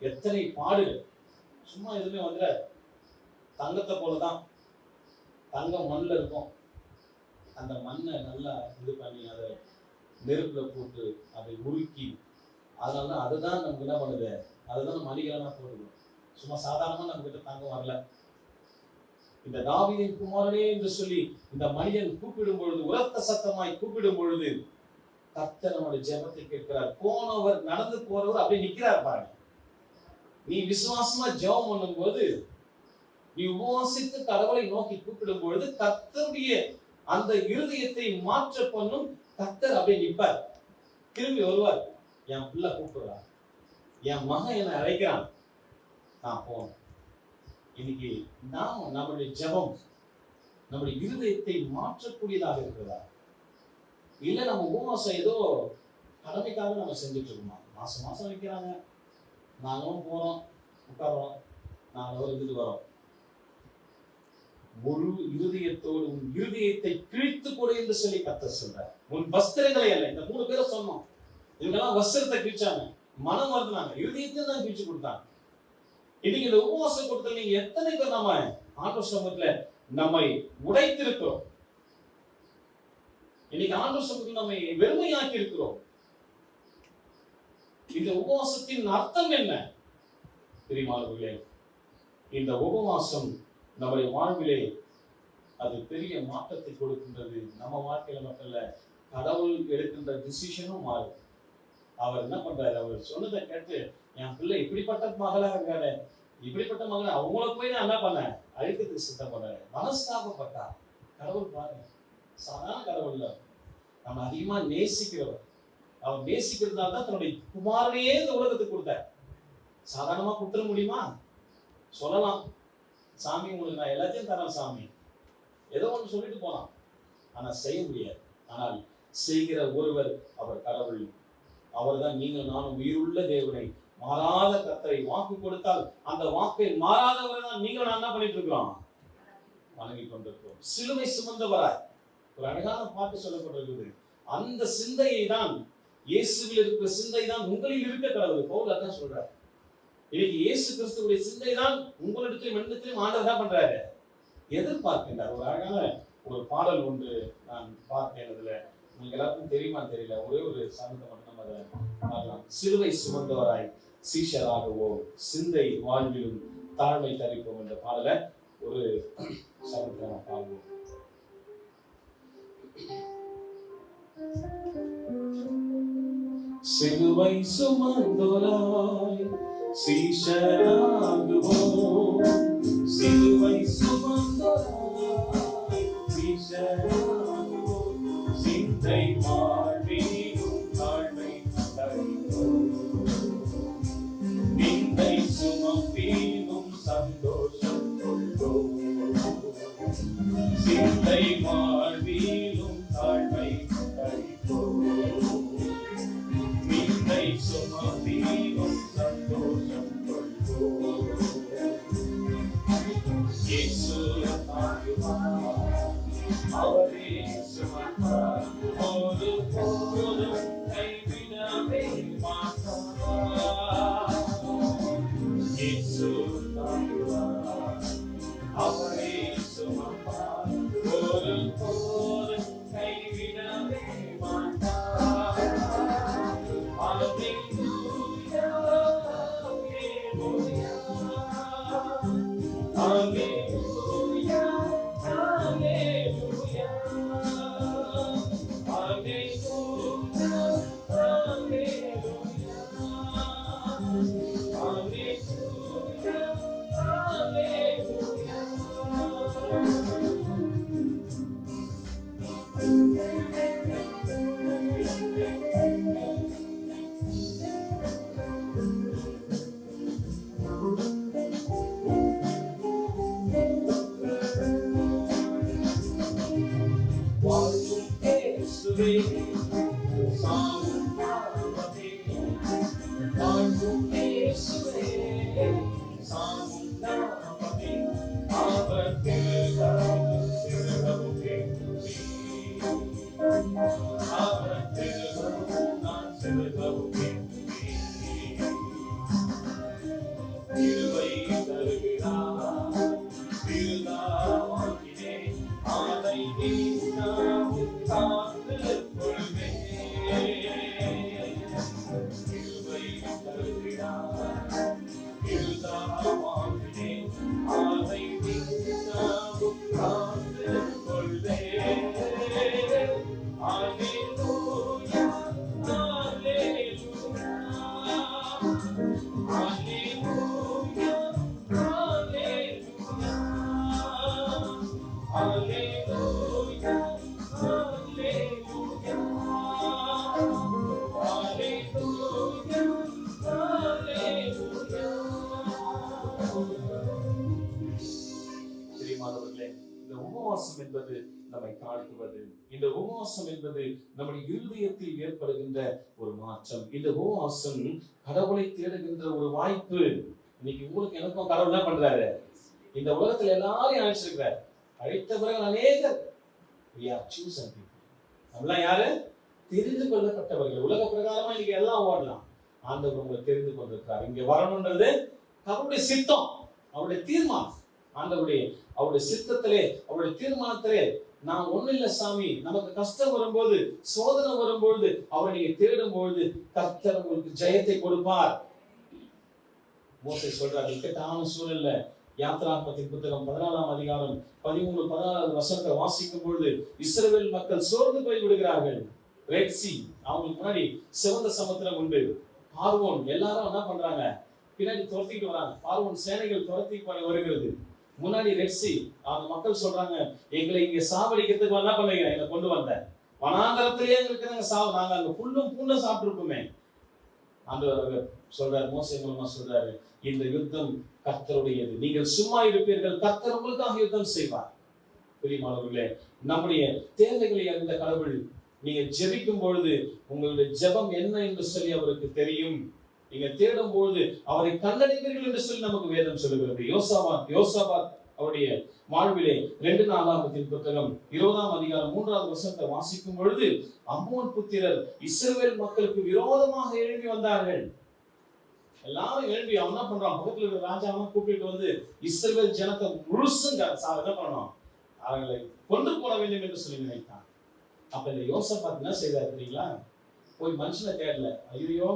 எத்தனை பாடுகள். சும்மா எதுவுமே வந்துடாது. தங்கத்தை போலதான். தங்கம் மண்ணில் இருக்கும். அந்த மண்ணை நல்லா இது பண்ணி அதை நெருப்புல போட்டு அதை உருக்கி, அதனால அதுதான் நமக்கு என்ன பண்ணுது, அதுதான் நம்ம அணிகலனா போடுது. சும்மா சாதாரணமா நம்ம கிட்ட தங்கம் வரல. இந்த தாவீதின் குமாரனே என்று சொல்லி இந்த மனிதன் கூப்பிடும் பொழுது, உரத்த சத்தமாய் கூப்பிடும் பொழுது கர்த்தர் நம்முடைய ஜெபத்தை கேட்கிறார். போனவர், நடந்து போறவர் அப்படியே நிக்கிறார் பாருங்க. நீ விசுவாசமா ஜெபம் பண்ணும் போது, நீ உபவாசித்து கடவுளை நோக்கி கூப்பிடும் பொழுது கர்த்தருடைய அந்த இருதயத்தை மாற்ற பண்ணும் கர்த்தர் அப்படியே நிற்பார். திரும்பி வருவார். என் பிள்ளை கூப்பிடுறான், என் மகன் என்னை அழைக்கிறான், நான் போனேன். இன்னைக்கு நாம் நம்முடைய ஜெபம் நம்முடைய இருதயத்தை மாற்றக்கூடியதாக இருக்கிறதா? இல்ல நம்ம உபவாசம் ஏதோ கடமைக்காக நம்ம செஞ்சுட்டு இருக்கோமா? மாசம் மாசம் வைக்கிறாங்க, நாங்களும் போறோம், உட்காரோம், நாங்களும் இருந்துட்டு வரோம். முழு இருதயத்தோடு உன் இருதயத்தை கிழித்து கொடு என்று சொல்லி கர்த்தர் சொல்றார். உன் வஸ்திரங்களை அல்ல. இந்த 3 பேரை சொன்னோம். இவங்கெல்லாம் வஸ்திரத்தை கிழிச்சாங்க, மனம் வருதுனாங்க, இருதயத்தையும் தான் கிழிச்சு கொடுத்தாங்க. இன்னைக்கு இந்த உபவாச கூட்டத்தில் நீங்க எத்தனை பேர் நம்ம ஆண்டவர் சமூகத்துல நம்மை உடைத்திருக்கிறோம்? இன்னைக்கு ஆண்டவர் சமூகத்தில் நம்மை வெறுமையாக்கி இருக்கிறோம். இந்த உபவாசத்தின் அர்த்தம் என்ன? பிரியமானவர்களே, இந்த உபவாசம் நம்முடைய வாழ்விலே அது பெரிய மாற்றத்தை கொடுக்கின்றது. நம்ம வாழ்க்கையில மட்டும் இல்ல, கடவுள் எடுக்கின்ற டிசிஷனும் மாறும். அவர் என்ன பண்றாரு? அவர் சொன்னதை கேட்டு, என் பிள்ளை இப்படிப்பட்ட மகளா இருக்காரு, இப்படிப்பட்ட மகளை அவங்கள போய் நான் என்ன பண்ணேன், அழிக்கிறதுக்கு சித்தம் பண்ணாரு. மனஸ்தாபப்பட்டார். கடவுள் பாருங்க, சாதாரண கடவுள் இல்ல, நம்ம அதிகமா நேசிக்கிறவர். அவர் நேசிக்கிறதுனால தான் தன்னுடைய குமாரனையே இந்த உலகத்துக்கு கொடுத்தார். சாதாரணமா கொடுத்துட முடியுமா? சொல்லலாம், சாமி உங்களுக்கு நான் எல்லாத்தையும் தரேன் சாமி, ஏதோ ஒன்று சொல்லிட்டு போலாம். ஆனா செய்ய முடியாது. ஆனால் செய்கிற ஒருவர் அவர் கடவுள். அவர் தான் நீங்கள் நானும் உயிருள்ள தேவனை, மாறாத கர்த்தரை வாக்கு கொடுத்தால் அந்த வாக்கை மாறாதவரை தான் நீங்கள் நான் என்ன பண்ணிட்டு இருக்கிறோம், வணங்கி கொண்டிருக்கிறோம். சிலுவை சுமந்தவராய் ஒரு அழகான பாட்டு சொல்லப்பட்டிருக்கிறது. அந்த சிந்தையை தான், இயேசுவில் இருக்கிற சிந்தை தான் உங்களில் இருக்க கடவுள். பவுல் அதான் சொல்றார். இன்னைக்கு இயேசு கிறிஸ்துவுடைய சிந்தை தான் உங்களிடத்திலும் என்னிடத்திலும் ஆண்டவர் தான் பண்றாரு, எதிர்பார்க்கின்றார். ஒரு அழகான ஒரு பாடல் ஒன்று நான் பார்த்தேன். அதுல உங்களுக்கு எல்லாருக்கும் தெரியுமா தெரியல, ஒரே ஒரு சங்கத்தை மட்டும் நம்ம அதை பார்க்கலாம். சிலுவை சுமந்தவராய் சீஷராகவோ சிந்தை வாழ்விலும் தாழ்மை தரிப்போம் என்ற பாடலை ஒரு சங்கத்தை நம்ம பாடுவோம். சிலுவை சுமந்தவராய் சீஷராகவோம், சிலுவை சுமந்தவராய் சீஷராகவோம், சிந்தை வாழ்விலும் தாழ்மை தரிப்போம், நிந்தை சுமப்பிலும் சந்தோஷம் கொள்வோம், சிந்தை வாழ்விலும் தாழ்மை தரிப்போம், நிந்தை சுமப்பிலும் சந்தோஷம் கொள்வோம். இயேசு தாங்குவார், அவரே சுமப்பார், ஒரு போதும் கிருபை தருகிறார் திருநாமத்திலே அதை நீங்காமல் காத்துக் கொள்வேன். கிருபை தருகிறார் திருநாமத்திலே அதை நீங்காமல் காத்துக் கொள்வேன். அல்லேலூயா அல்லேலூயா அல்லேலூயா அல்லேலூயா அல்லேலூயா பிரியமானவர்களே, இந்த உபவாசம் என்பது நம்மை தாழ்த்துவது. இந்த உபவாசம் என்பது நம்முடைய இருதயத்தில் ஏற்படுகின்ற ஒரு மாற்றம். இந்த உபவாசம் கடவுளை தேடுகின்ற ஒரு வாய்ப்பு. இன்னைக்கு உங்களுக்கு எனக்கும் கடவுள் என்ன பண்றாரு? இந்த உலகத்துல எல்லாரையும் அழைச்சிருக்கிறார். அழைத்தவர்கள் அநேகர். நம்மளாம் யாரு? தெரிந்து கொள்ளப்பட்டவர்கள். உலக பிரகாரமா இன்னைக்கு எல்லாம் ஓடலாம். ஆண்டவர் உங்களை தெரிந்து கொண்டிருக்கிறார். இங்க வரணும்ன்றது அவருடைய சித்தம், அவருடைய தீர்மானம். அவருடைய சித்தத்திலே, அவருடைய தீர்மானத்திலே நான் ஒண்ணு இல்ல சாமி, நமக்கு கஷ்டம் வரும்போது, சோதனை வரும்போது, அவரை நீங்க தேடும் பொழுது கர்த்தர் உங்களுக்கு ஜெயத்தை கொடுப்பார். மோசே சொல்றார், இக்கட்டான சூழல்ல யாத்ராகமத்தின் புத்தகம் 14ஆம் அதிகாரம் 13-14 வசனத்தை வாசிக்கும் பொழுது இஸ்ரவேல் மக்கள் சோர்ந்து போய் விடுகிறார்கள். ரெட் சி, அவங்களுக்கு முன்னாடி சிவந்த சமுத்திரம் உண்டு. பார்வோன் எல்லாரும் என்ன பண்றாங்க? பின்னாடி துரத்திட்டு வராங்க. பார்வோன் சேனைகள் துரத்தி வருகிறது. முன்னாடி ரெட் சி. அந்த மக்கள் சொல்றாங்க, எங்களை இங்க சாவடிக்கிறதுக்கு என்ன பண்ணுவீங்க? எங்களை கொண்டு வந்த வனாந்தரத்திலேயே எங்களுக்கு நாங்க நாங்க அங்க புல்லும் பூண்டும் சாப்பிட்டு இருப்போமே. ஆண்டவர் சொல்றாரு, மோசே மூலமா சொல்றாரு, இந்த யுத்தம் கர்த்தருடையது, நீங்கள் சும்மா இருப்பீர்கள், கர்த்தர் உங்களுக்காக யுத்தம் செய்வார். பிரியமானவர்களே, நம்முடைய தேவைகளை அறிந்த கடவுள், நீங்க ஜெபிக்கும் பொழுது உங்களுடைய ஜெபம் என்ன என்று சொல்லி அவருக்கு தெரியும். நீங்க தேடும் பொழுது அவரை கண்டடைவீர்கள் என்று சொல்லி நமக்கு வேதம் சொல்லுகிறது. யோசாபாத் அவருடைய வாழ்விலே 2 நாளாகமத்தின் புத்தகம் 20ஆம் அதிகாரம் 3வது வசனத்தை வாசிக்கும் பொழுது, அம்மோன் புத்திரர் இஸ்ரவேல் மக்களுக்கு விரோதமாக எழும்பி வந்தார்கள். எல்லாரும் எழும்பி அவன் என்ன பண்றான்? பக்கத்துல இருக்கிற ராஜாவை கூப்பிட்டு வந்து இஸ்ரவேல் ஜனத்தை முழுசுங்க என்ன பண்ணணும்? அவர்களை கொண்டு போட வேண்டும் என்று சொல்லி நினைத்தான். அப்ப இந்த யோசாபாத் என்ன செய்தார் தெரியுங்களா? போய் மனுஷனை தேடல. ஐயோ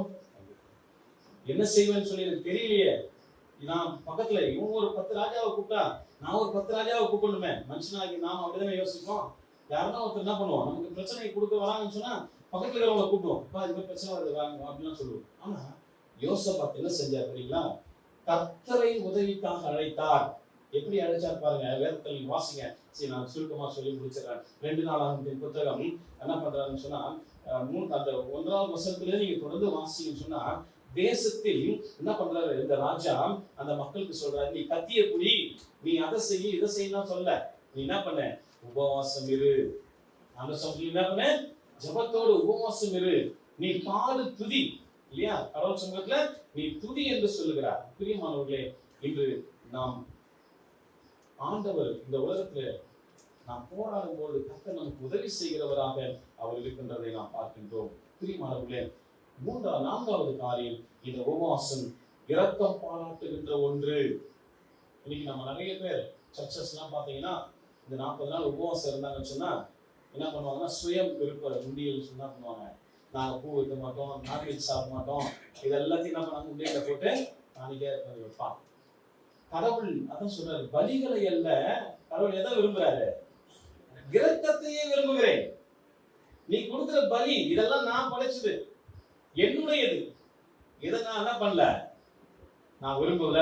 என்ன செய்வேன்னு சொல்லி எனக்கு தெரியலையே. நான் பக்கத்துல இவங்க ஒரு 10 ராஜாவை கூப்பிட்டா நான் ஒரு 10 ராஜாவை கூப்பிடணுமே. மனுஷனாகி நாம் அப்படிதானே யோசிப்போம். யாருன்னா ஒருத்தர் என்ன பண்ணுவோம்? நமக்கு பிரச்சனை கொடுக்க வராங்கன்னு சொன்னா பக்கத்துல இருக்கிறவங்களை கூப்பிடுவோம். இந்த பிரச்சனை வருது வாங்க அப்படின்னு சொல்லுவோம். ஆனா யோசாபாத் என்ன செஞ்சார் தெரியுங்களா? கர்த்தரை உதவிக்காக அழைத்தார். எப்படி அழைச்சார் பாருங்க, வேதத்தில் வாசிங்க. சரி, நான் சுருக்கமா சொல்லி முடிச்சிடறேன். 2 நாளாகமத்தின் புத்தகம் என்ன பண்றாருன்னு சொன்னா, அந்த 1ஆவது வசனத்திலே நீங்க தொடர்ந்து வாசிங்கன்னு சொன்னா, தேசத்தில் என்ன பண்றாரு இந்த ராஜா? அந்த மக்களுக்கு சொல்றாரு, நீ கத்திய புடி, நீ அதை செய்ய இதை செய்யலாம் சொல்ல, நீ என்ன பண்ண? உபவாசம் இரு. அந்த சொல்லி என்ன பண்ண? ஜபத்தோடு உபவாசம் இரு. நீ பாடு துதி. இல்லையா? கடவுள் சமூகத்துல நீ துதி என்று சொல்லுகிறார். பிரியமானவர்களே, இன்று நாம் ஆண்டவர் இந்த உலகத்துல நாம் போராடும் போது கர்த்தர் நமக்கு உதவி செய்கிறவராக அவர் இருக்கின்றதை நாம் பார்க்கின்றோம். பிரியமானவர்களே, 4வது காரியம், இந்த உபவாசம் இரக்கம் பாராட்டுகின்ற ஒன்று. இன்னைக்கு நம்ம நிறைய பேர் சர்ச்சஸ் எல்லாம் பாத்தீங்கன்னா இந்த 40 நாள் உபவாசம் இருந்தாங்கன்னு சொன்னா என்ன பண்ணுவாங்கன்னா, சுயம் விருப்ப உண்டியல் சொன்னா பண்ணுவாங்க. நாங்க பூ வைக்க மாட்டோம், நான்வெஜ் சாப்பிட மாட்டோம், இது எல்லாத்தையும் என்ன பண்ணாங்க? உண்டியல போட்டு நாளைக்கே வைப்பான். கடவுள் அதான் சொல்றாரு, பலிகளை அல்ல, கடவுள் எதை விரும்புறாரு? இரக்கத்தையே விரும்புகிறேன். நீ கொடுக்கிற பலி இதெல்லாம் நான் படைச்சது, என்னுடையது. இதை நான் என்ன பண்ணல, நான் விரும்பல.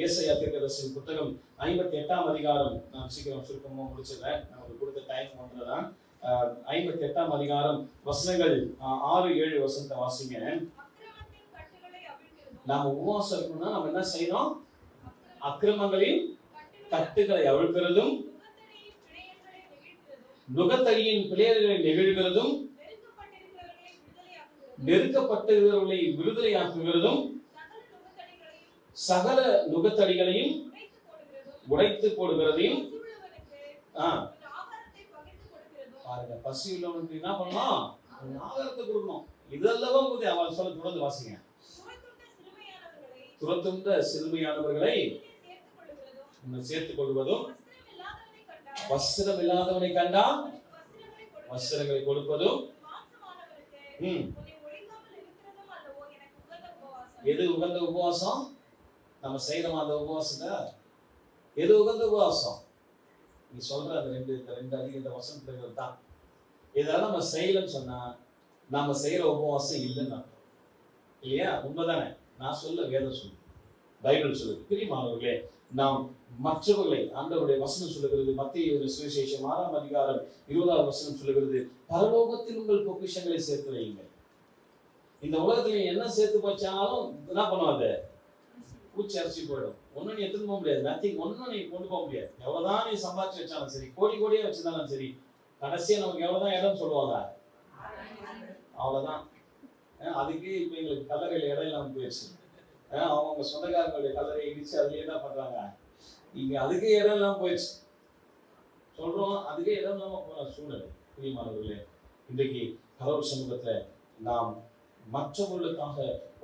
ஏசாயா தீர்க்கதரிசியின் புத்தகம் 58ஆம் அதிகாரம், நான் சீக்கிரம் சுருக்கமா முடிச்சிடுறேன், நமக்கு கொடுத்த டைம் ஒன்றுதான். 58ஆம் அதிகாரம் வசனங்கள் 6-7 வசனத்தை வாசிங்க. நாம உபவாசம் இருக்கணும்னா நம்ம என்ன செய்யணும்? அக்கிரமங்களின் கட்டுகளை அவிழ்க்கிறதும், நுகத்தடியின் பிழைகளை நெகிழ்கிறதும், நெருக்கப்பட்டவர்களை விடுதலையாக்குகிறதும், சகல நுகத்தடிகளையும் உடைத்து போடுகிறதையும். பாருங்க, பசி உள்ளவனுக்கு என்ன பண்ணலாம்? ஆகாரத்தை கொடுக்கணும். இதெல்லவா போது அவன் சொல்ல தொடர்ந்து வாசிங்க. துரத்துண்ட சிறுமையானவர்களை சேர்த்துக் கொள்வதும், வஸ்திரம் இல்லாதவனை கண்டா வஸ்திரங்களை கொடுப்பதும். எது உகந்த உபவாசம்? நம்ம செய்யறோம் அந்த உபவாசத்தை. எது உகந்த உபவாசம்? நீ சொல்ற அந்த ரெண்டு அதிக வசனத்துல தான். இதெல்லாம் நம்ம செய்யலன்னு சொன்னா நாம செய்யற உபவாசம் இல்லைன்னு அர்த்தம் இல்லையா? உண்மைதானே? நான் சொல்ல வேதம் சொல்லு, பைபிள் சொல்லுது. பிரியமானவர்களே, நாம் மற்றவர்களை ஆண்டவருடைய வசனம் சொல்லுகிறது. மத்தேயு சுவிசேஷம் 6ஆம் அதிகாரம் 20ஆம் வசனம் சொல்லுகிறது, பரலோகத்தில் உங்கள் பொக்கிஷங்களை சேர்த்து வையுங்கள். இந்த உலகத்துல என்ன சேர்த்து வச்சாலும் என்ன பண்ணுவாங்க? பூச்சி அரைச்சி போயிடும். ஒன்னும் நீ எடுத்துட்டு போக முடியாது. நத்திங். ஒன்னும் நீ கொண்டு போக முடியாது. எவ்வளவுதான் நீ சம்பாதிச்சு வச்சாலும் சரி, கோடி கோடியே வச்சிருந்தாலும் சரி, கடைசியா நமக்கு எவ்வளவுதான் இடம் சொல்லுவாங்க, அவ்வளவுதான். அதுக்கு இப்ப எங்களுக்கு கல்லறையில இடம் இல்லாம போயிடுச்சு. அவங்க சொந்தக்காரங்களுடைய கல்லறை இடிச்சு அதுலயே என்ன பண்றாங்க, இங்க அதுக்கே இடம் இல்லாம போயிடுச்சு. சொல்றோம், அதுக்கே இடம் இல்லாம போன சூழ்நிலை. பிரியமானவர்களே, இன்றைக்கு கடவுள் சமூகத்துல நாம் மற்றவர்களுக்காக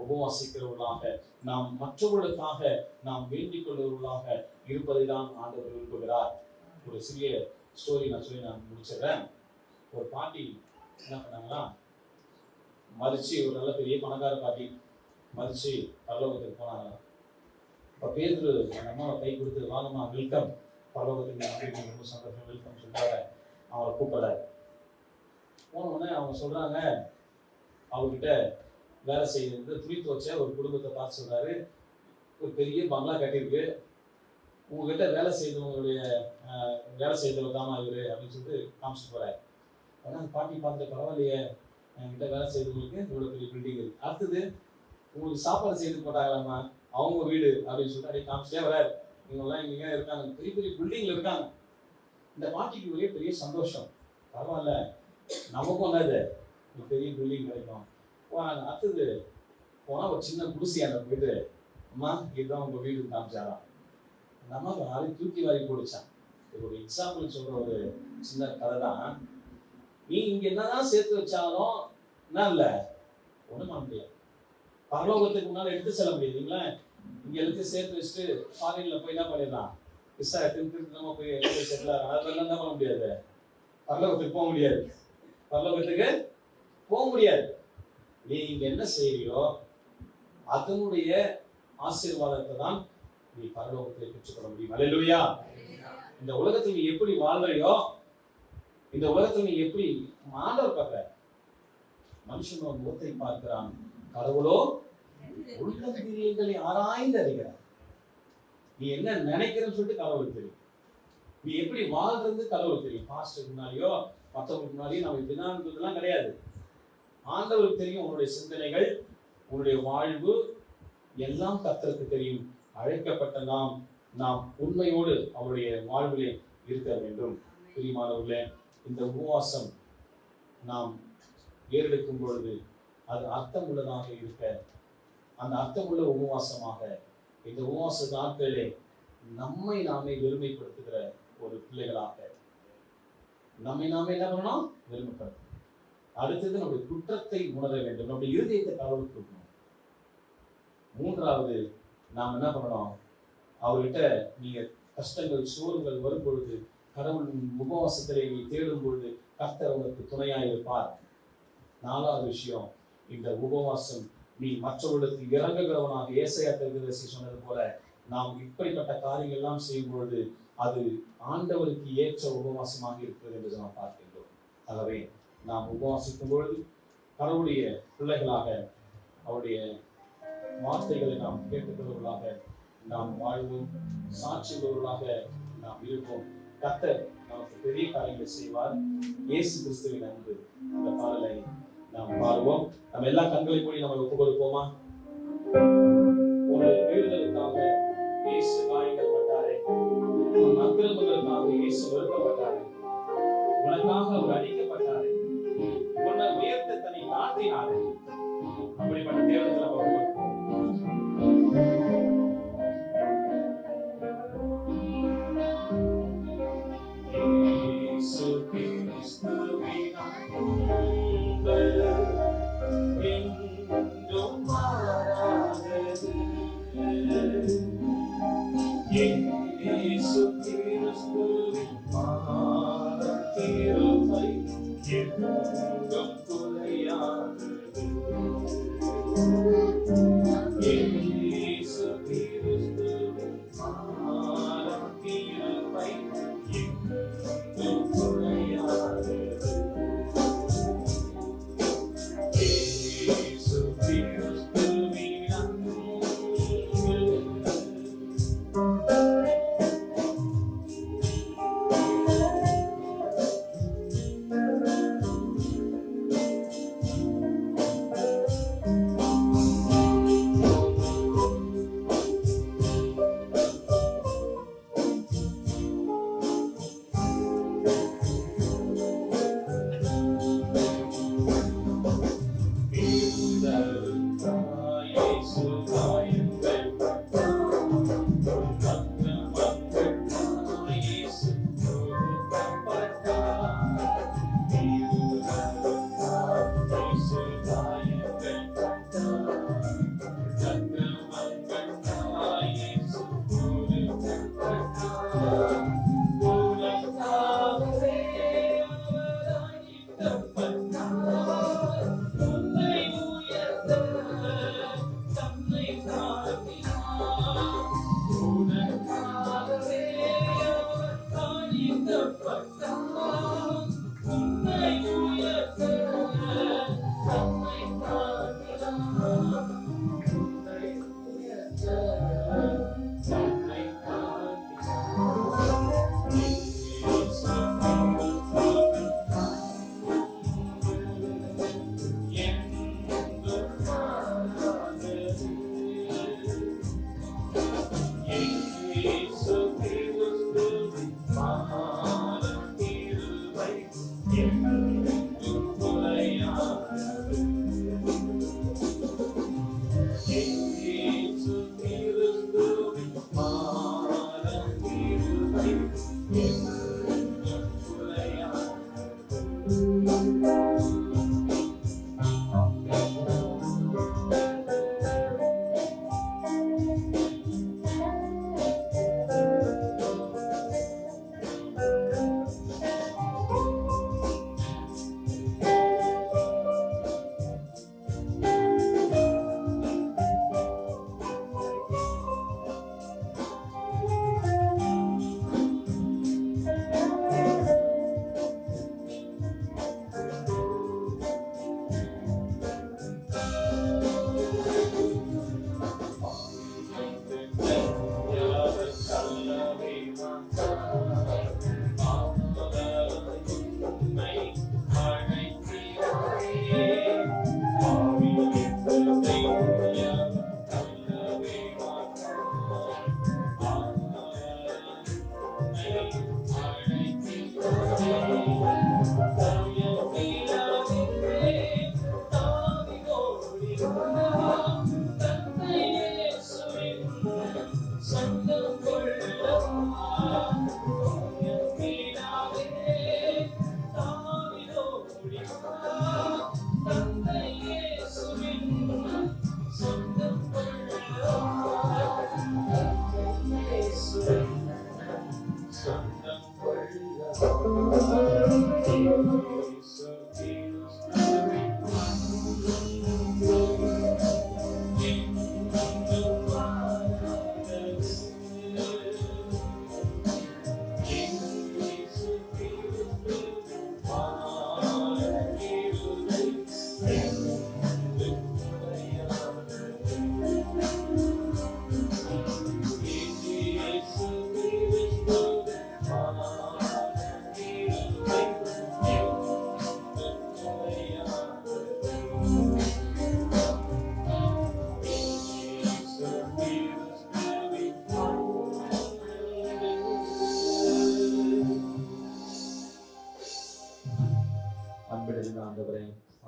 உபவாசிக்கிறவர்களாக, நாம் மற்றவர்களுக்காக நாம் வேண்டிக் கொள்வர்களாக இருப்பதை தான் ஆண்டவர் விரும்புகிறார். ஒரு சிறிய ஸ்டோரி நான் சொல்லி நான் முடிச்சிடுறேன். ஒரு பாட்டி என்ன பண்ணாங்கன்னா, மறிச்சு, ஒரு நல்ல பெரிய பணக்கார பாட்டி மறிச்சு பரலோகத்துக்கு போனாங்க. இப்போ பேதுரு அந்த அம்மாவை கை கொடுத்து, வாங்கம்மா வெல்கம், பரலோகத்துக்கு ரொம்ப சந்தோஷம், வெல்கம் சொல்லிட்டாங்க. அவரை கூப்பிடல. போன உடனே அவங்க சொல்றாங்க, அவர்கிட்ட வேலை செய்யறது துணி துவச்ச ஒரு குடும்பத்தை பார்த்து சொல்றாரு, ஒரு பெரிய பங்களா கட்டியிருக்கு, உங்ககிட்ட வேலை செய்தவங்களுடைய வேலை செய்தவர் தாமா இவரு அப்படின்னு சொல்லிட்டு காமிச்சிட்டு போறாரு. ஆனால் அந்த பாட்டி பார்த்துட்டு, பரவாயில்லையே, என்கிட்ட வேலை செய்தவங்களுக்கு இவ்வளோ பெரிய பில்டிங் இருக்கு. அடுத்தது உங்களுக்கு சாப்பாடு செய்து போட்டாங்களாம்மா, அவங்க வீடு அப்படின்னு சொல்லிட்டு அப்படியே காமிச்சிட்டே வராரு. இவங்கெல்லாம் இங்கே இருக்காங்க, பெரிய பெரிய பில்டிங்ல இருக்காங்க. இந்த பாட்டிக்கு ஒரே பெரிய சந்தோஷம். பரவாயில்ல, நமக்கும் என்னது பெரிய பில்டிங் கிடைக்கும். போனாங்க. அடுத்தது போனால் ஒரு சின்ன குடிசையாண்ட போயிட்டு, அம்மா இதுதான் உங்கள் வீடு காமிச்சாராம். அந்த அம்மா நாளைக்கு தூக்கி வாரி போடுச்சான். இது ஒரு எக்ஸாம்பிள் சொல்ற ஒரு சின்ன கதை தான். நீ இங்க என்னதான் சேர்த்து வச்சாலும் என்ன இல்லை, ஒன்றும் பண்ண முடியாது. பரலோகத்துக்கு முன்னாடி எடுத்து செல்ல முடியாதுங்களா? இங்க எடுத்து சேர்த்து வச்சுட்டு ஃபாரின்ல போய் என்ன பண்ணிடலாம், விசா திரும்ப போய் செட்டில் ஆகலாம். அதெல்லாம் என்ன பண்ண முடியாது, பரலோகத்துக்கு போக முடியாது. பரலோகத்துக்கு போக முடியாது. நீ இங்க என்ன செய்யறியோ அதனுடைய ஆசீர்வாதத்தை தான் நீ பரலோகத்தில் பெற்றுக்கொள்ள முடியும். அல்லேலூயா. இந்த உலகத்தில் நீ எப்படி வாழ்றையோ, இந்த உலகத்தில் நீ எப்படி ஆண்டவர் பார்க்க, மனுஷனோட முகத்தை பார்க்கிறான், கடவுளோ உள்ளங்களை ஆராய்ந்து அறிகிறார். நீ என்ன நினைக்கிறன்னு சொல்லிட்டு கடவுளுக்கு தெரியும். நீ எப்படி வாழ்றது கடவுளுக்கு தெரியும். பாஸ்டருக்கு முன்னாடியோ மற்றவங்களுக்கு முன்னாடியோ நம்ம இப்படிதான் கிடையாது. ஆண்டவருக்கு தெரியும். உன்னுடைய சிந்தனைகள், உன்னுடைய வாழ்வு எல்லாம் கர்த்தருக்கு தெரியும். அழைக்கப்பட்ட நாம் உண்மையோடு அவருடைய வாழ்விலே இருக்க வேண்டும். பிரியமானவர்களே, இந்த உபவாசம் நாம் ஏறெடுக்கும் பொழுது அது அர்த்தம் உள்ளதாக இருக்க, அந்த அர்த்தமுள்ள உபவாசமாக இந்த உபவாச நாட்களிலே நம்மை நாமே வெறுமைப்படுத்துகிற ஒரு பிள்ளைகளாக நம்மை நாமே என்ன பண்ணணும், வெறுமைப்படுத்தணும். அடுத்தது நம்முடைய குற்றத்தை உணர வேண்டும், நம்முடைய இருதயத்தை கடவுளுக்கு கொடுக்கணும். மூன்றாவது நாம் என்ன பண்ணணும், அவர்கிட்ட நீங்க கஷ்டங்கள் சோறுகள் வரும் பொழுது, கடவுள் உபவாசத்திலே நீ தேடும் பொழுது கர்த்தர் உங்களுக்கு துணையாக இருப்பார். நாலாவது விஷயம், இந்த உபவாசம் நீ மற்றவர்களுக்கு இறங்குகிறவனாக, ஏசாயா தீர்க்கதரிசி சொன்னது போல நாம் இப்படிப்பட்ட காரியங்கள் எல்லாம் செய்யும் பொழுது அது ஆண்டவருக்கு ஏற்ற உபவாசமாக இருக்கிறது என்று நாம் பார்க்கின்றோம். ஆகவே நாம் உபவாசிக்கும் பொழுது கடவுளுடைய பிள்ளைகளாக, அவருடைய வார்த்தைகளை நாம் கேட்டுக்கொள்வர்களாக நாம் வாழ்வோம், சாட்சி உள்ளவர்களாக நாம் இருப்போம். கர்த்தர் நமக்கு பெரிய காரியங்களை செய்வார். இயேசு கிறிஸ்துவின் அன்பு அந்த பாடலை நாம் பாடுவோம். நம்ம எல்லா கண்களை மூடி நம்ம ஒப்புக் கொடுப்போமா? உன்னுடைய மீறுதலுக்காக இயேசு காயங்கள் பட்டாரே, உன் அக்கிரமங்களுக்காக இயேசு வெறுக்கப்பட்டாரே, உனக்காக அவர் அடிக்கப்பட்டாரே, உன்னை உயர்த்த தன்னை தாழ்த்தினாரே. அப்படிப்பட்ட தேவனத்தில் நம்ம ஒப்புக் இயேசு கிறிஸ்துவின் அன்பு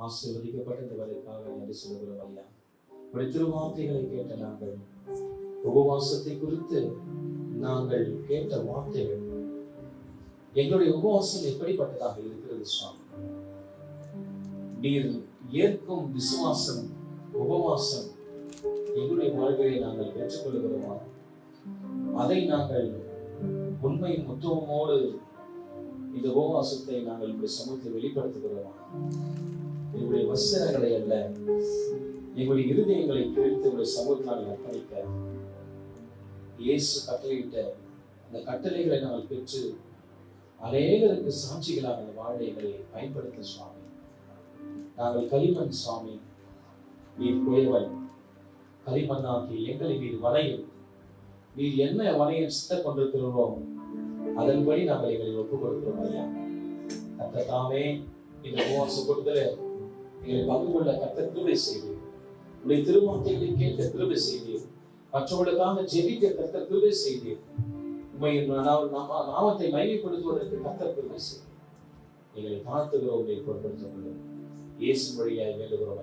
ஆசீர்வதிக்கப்பட்ட இந்த வேலைக்காக நன்றி சொல்லுகிறோம் ஐயா. உடைய திருவார்த்தைகளை கேட்ட நாங்கள், உபவாசத்தை குறித்து நாங்கள் கேட்ட வார்த்தைகள், எங்களுடைய உபவாசம் எப்படிப்பட்டதாக இருக்கிறது சுவாமி? நீர் ஏற்கும் விசுவாசம், உபவாசம் எங்களுடைய வாழ்க்கையை நாங்கள் பெற்றுக்கொள்கிறோமா? அதை நாங்கள் உண்மை முத்துவமோடு இந்த உபவாசத்தை நாங்கள் இப்படி சமூகத்தில் வெளிப்படுத்துகிறோமா? எங்களுடைய வசனங்களை அல்ல, எங்களுடைய இருதயங்களை கிழித்து உடைய சமூகத்தால் அர்ப்பணிக்க இயேசு கட்டளையிட்ட அந்த கட்டளைகளை நாங்கள் பெற்று அநேகருக்கு சாட்சிகளாக அந்த வாழ எங்களை பயன்படுத்த சுவாமி. நாங்கள் களிமண் சுவாமி, நீர் குயவன். களிமண்ணாக்கி எங்களை நீர் வளையும். நீர் என்ன வளையம் சித்த கொண்டிருக்கிறோமோ அதன்படி நாங்கள் எங்களை ஒப்புக் கொடுக்கிறோம் ஐயா. கர்த்தத்தாமே இந்த உபவாச கொடுத்தல எங்களை பங்கு கொள்ள கர்த்தர் கிருபை செய்வீர். உடைய திருவார்த்தைகளை கேட்க கிருபை செய்வீர். மற்றவர்களுக்காக ஜெபிக்க கர்த்தர் கிருபை செய்வீர். நாமத்தை மையப்படுத்துவதற்கு கர்த்தர் கிருபை செய்வீர். எங்களை தாழ்த்துகிறோம், பொருட்படுத்திக் கொள்ளும். இயேசு வழியாய் வேண்டுகிறோம்.